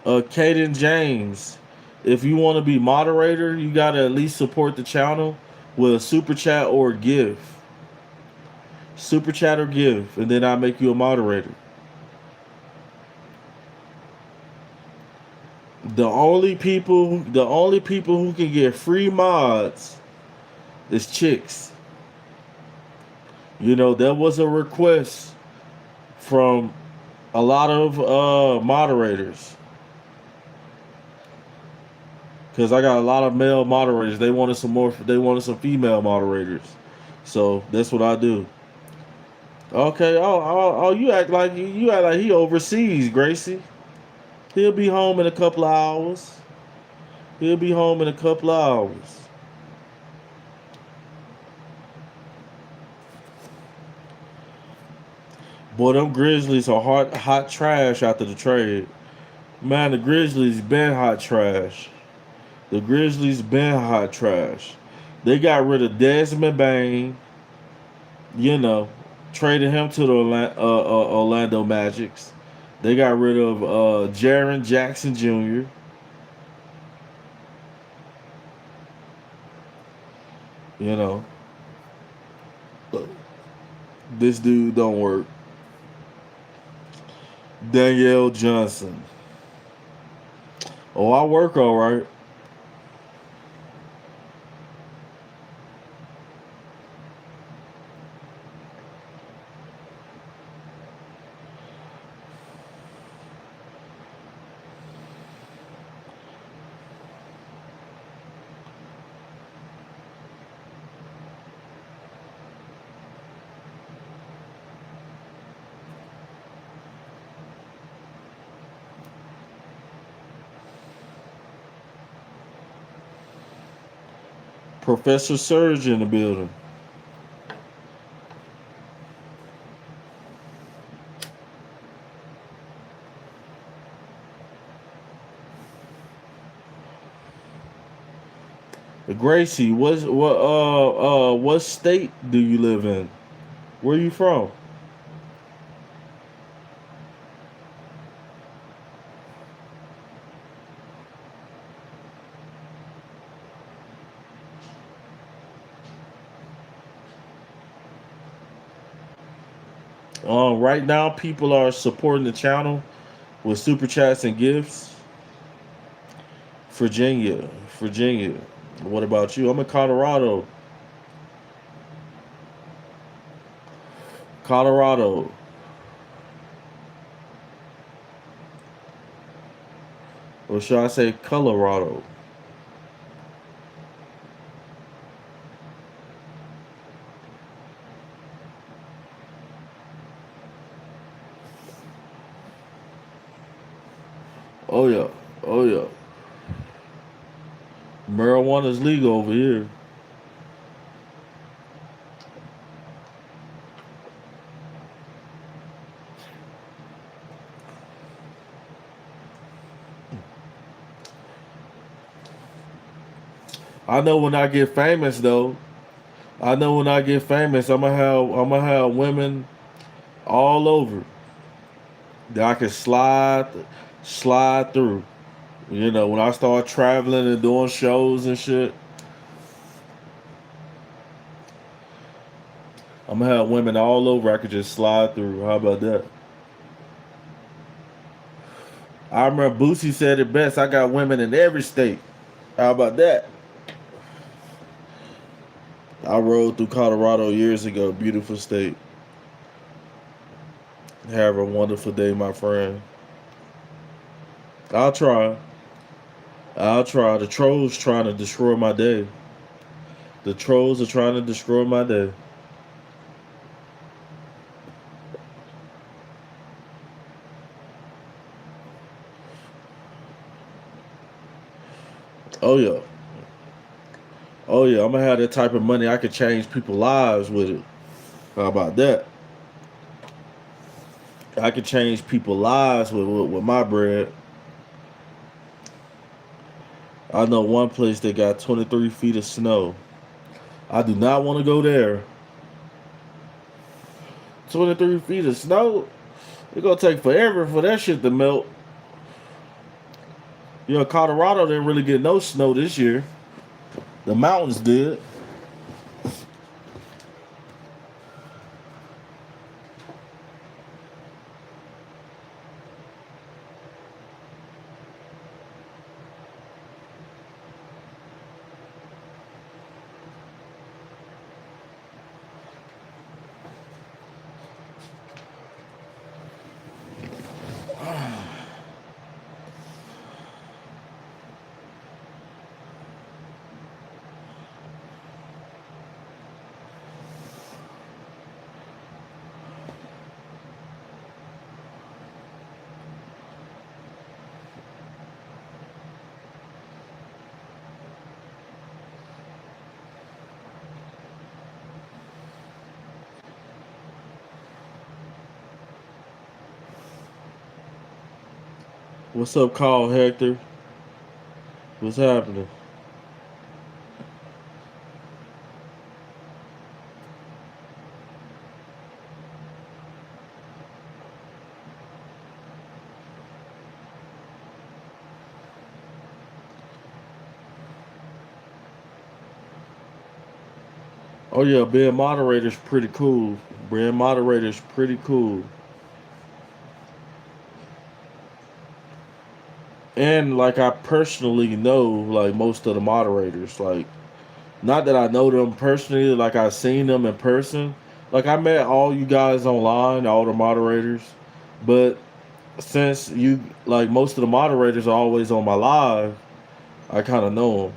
Caden James. If you want to be moderator, you gotta at least support the channel with a super chat or a gift. Super chat or give, and then I make you a moderator. The only people who can get free mods is chicks. You know, there was a request from a lot of moderators because I got a lot of male moderators. They wanted some more. They wanted some female moderators, so that's what I do. Okay. Oh, you act like he overseas, Gracie. He'll be home in a couple of hours. He'll be home in a couple of hours. Boy, them Grizzlies are hot trash after the trade. Man, the Grizzlies been hot trash. The Grizzlies been hot trash. They got rid of Desmond Bain. You know, traded him to the Orlando Magics. They got rid of Jaren Jackson Jr. You know, this dude don't work. Danielle Johnson. Oh, I work all right. Professor Surge in the building. Gracie, what state do you live in? Where you from? Right now, people are supporting the channel with super chats and gifts. Virginia, Virginia. What about you? I'm in Colorado. Colorado. Or should I say Colorado? Oh yeah. Oh yeah. Marijuana's legal over here. I know when I get famous though. I know when I get famous, I'm gonna have women all over that I can slide through. You know, when I start traveling and doing shows and shit, I'm gonna have women all over I could just slide through. How about that? I remember Boosie said it best. I got women in every state. How about that? I rode through Colorado years ago. Beautiful state. Have a wonderful day, my friend. I'll try. I'll try. The trolls trying to destroy my day. The trolls are trying to destroy my day. Oh yeah. Oh yeah. I'm gonna have that type of money. I could change people's lives with it. How about that? I could change people's lives with my bread. I know one place that got 23 feet of snow. I do not want to go there. 23 feet of snow? It's gonna take forever for that shit to melt. You know, Colorado didn't really get no snow this year. The mountains did. What's up, Carl Hector? What's happening? Oh yeah, being moderator's pretty cool. Being moderator's pretty cool. And like I personally know like most of the moderators. Like not that I know them personally, like I've seen them in person. Like I met all you guys online, all the moderators. But since you like most of the moderators are always on my live, I kind of know them.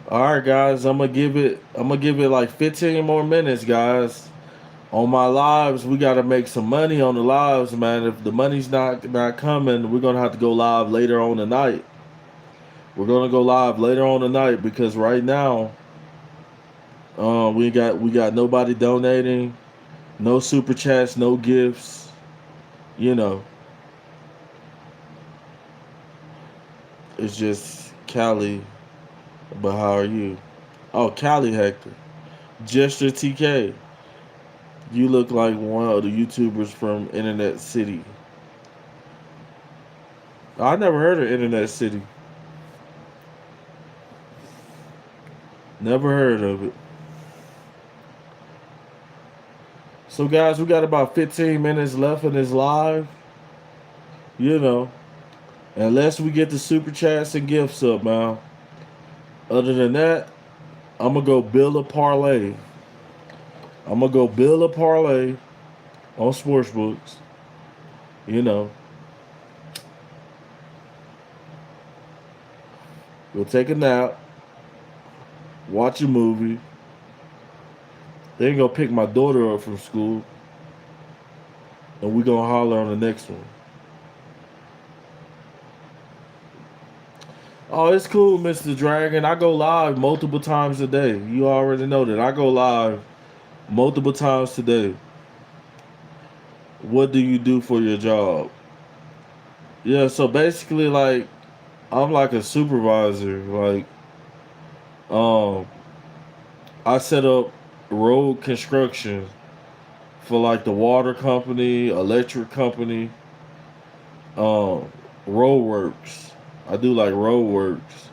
All right, guys, I'm gonna give it like 15 more minutes, guys. On my lives, we gotta make some money on the lives, man. If the money's not coming, we're gonna have to go live later on tonight. We're gonna go live later on tonight because right now, we got nobody donating, no super chats, no gifts. You know, it's just Cali. But how are you? Oh, Cali Hector, Gesture TK. You look like one of the YouTubers from Internet City. I never heard of Internet City. Never heard of it. So, guys, we got about 15 minutes left in this live. You know, unless we get the super chats and gifts up, man. Other than that, I'm gonna go build a parlay. I'm gonna go build a parlay on sports books. You know, go take a nap, watch a movie. Then go pick my daughter up from school, and we gonna holler on the next one. Oh, it's cool, Mr. Dragon. I go live multiple times a day. You already know that. I go live multiple times today. What do you do for your job? Yeah, so basically like I'm like a supervisor. Like um I set up road construction for like the water company, electric company, um road works. I do like road works.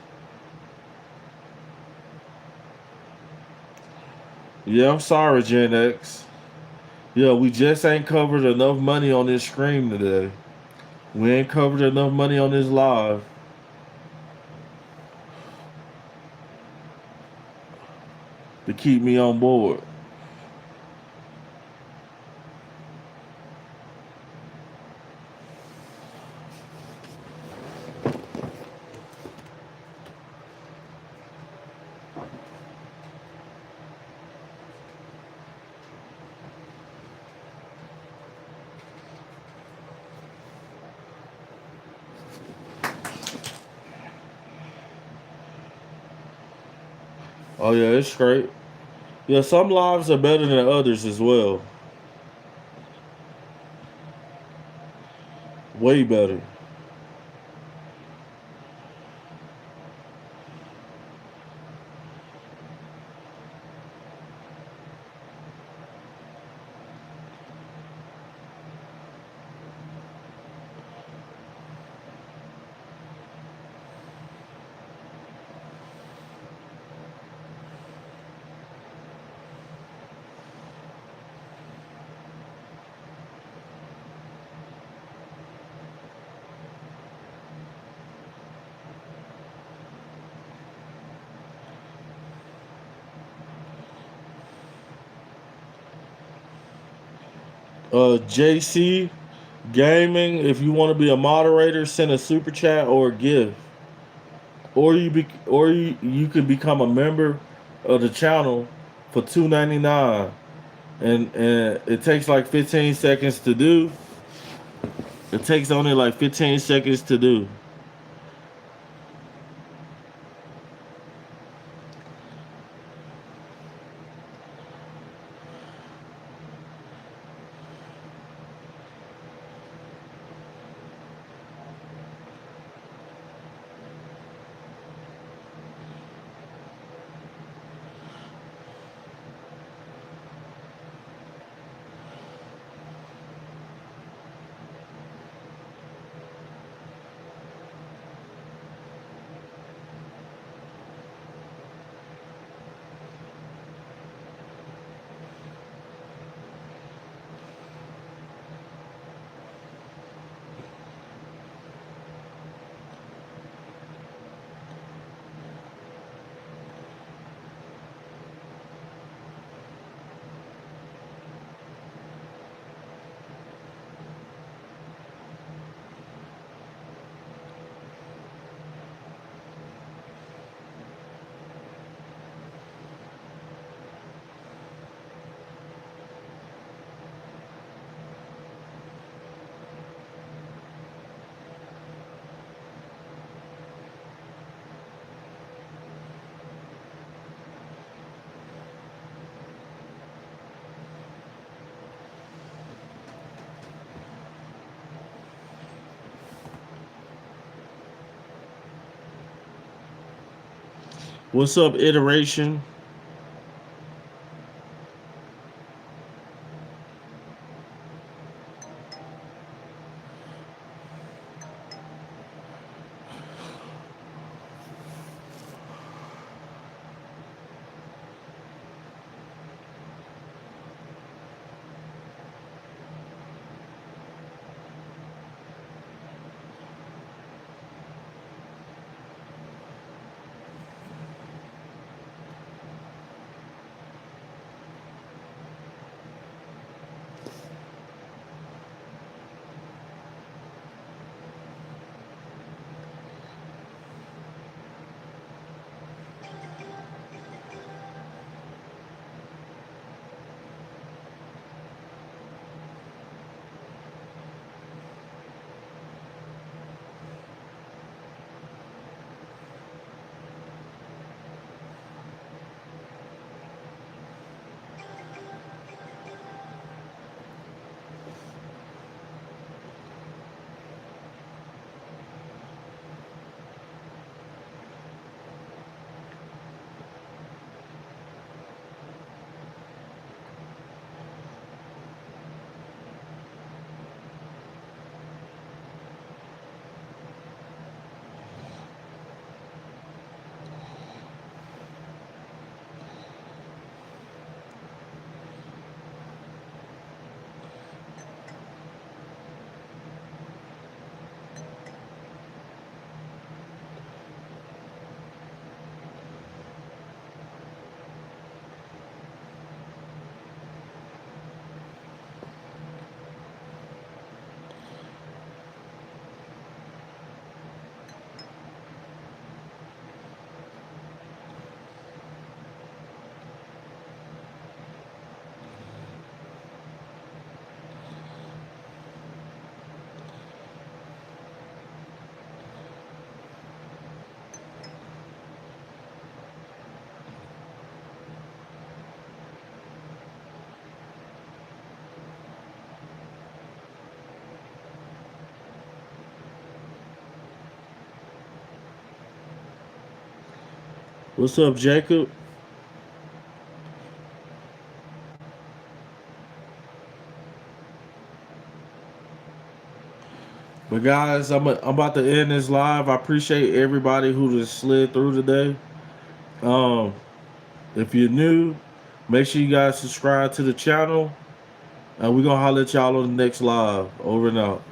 Yeah, I'm sorry, Gen X. Yeah, we just ain't covered enough money on this stream today. We ain't covered enough money on this live to keep me on board. Oh yeah, it's straight. Yeah, some lives are better than others as well. Way better. JC Gaming, if you want to be a moderator, send a super chat or a gift. Or you could become a member of the channel for $2.99. And it takes like 15 seconds to do. It takes only like 15 seconds to do. What's up, Iteration? What's up, Jacob? But guys, I'm about to end this live. I appreciate everybody who just slid through today. Um, if you're new, make sure you guys subscribe to the channel. And we're gonna holler at y'all on the next live. Over and out.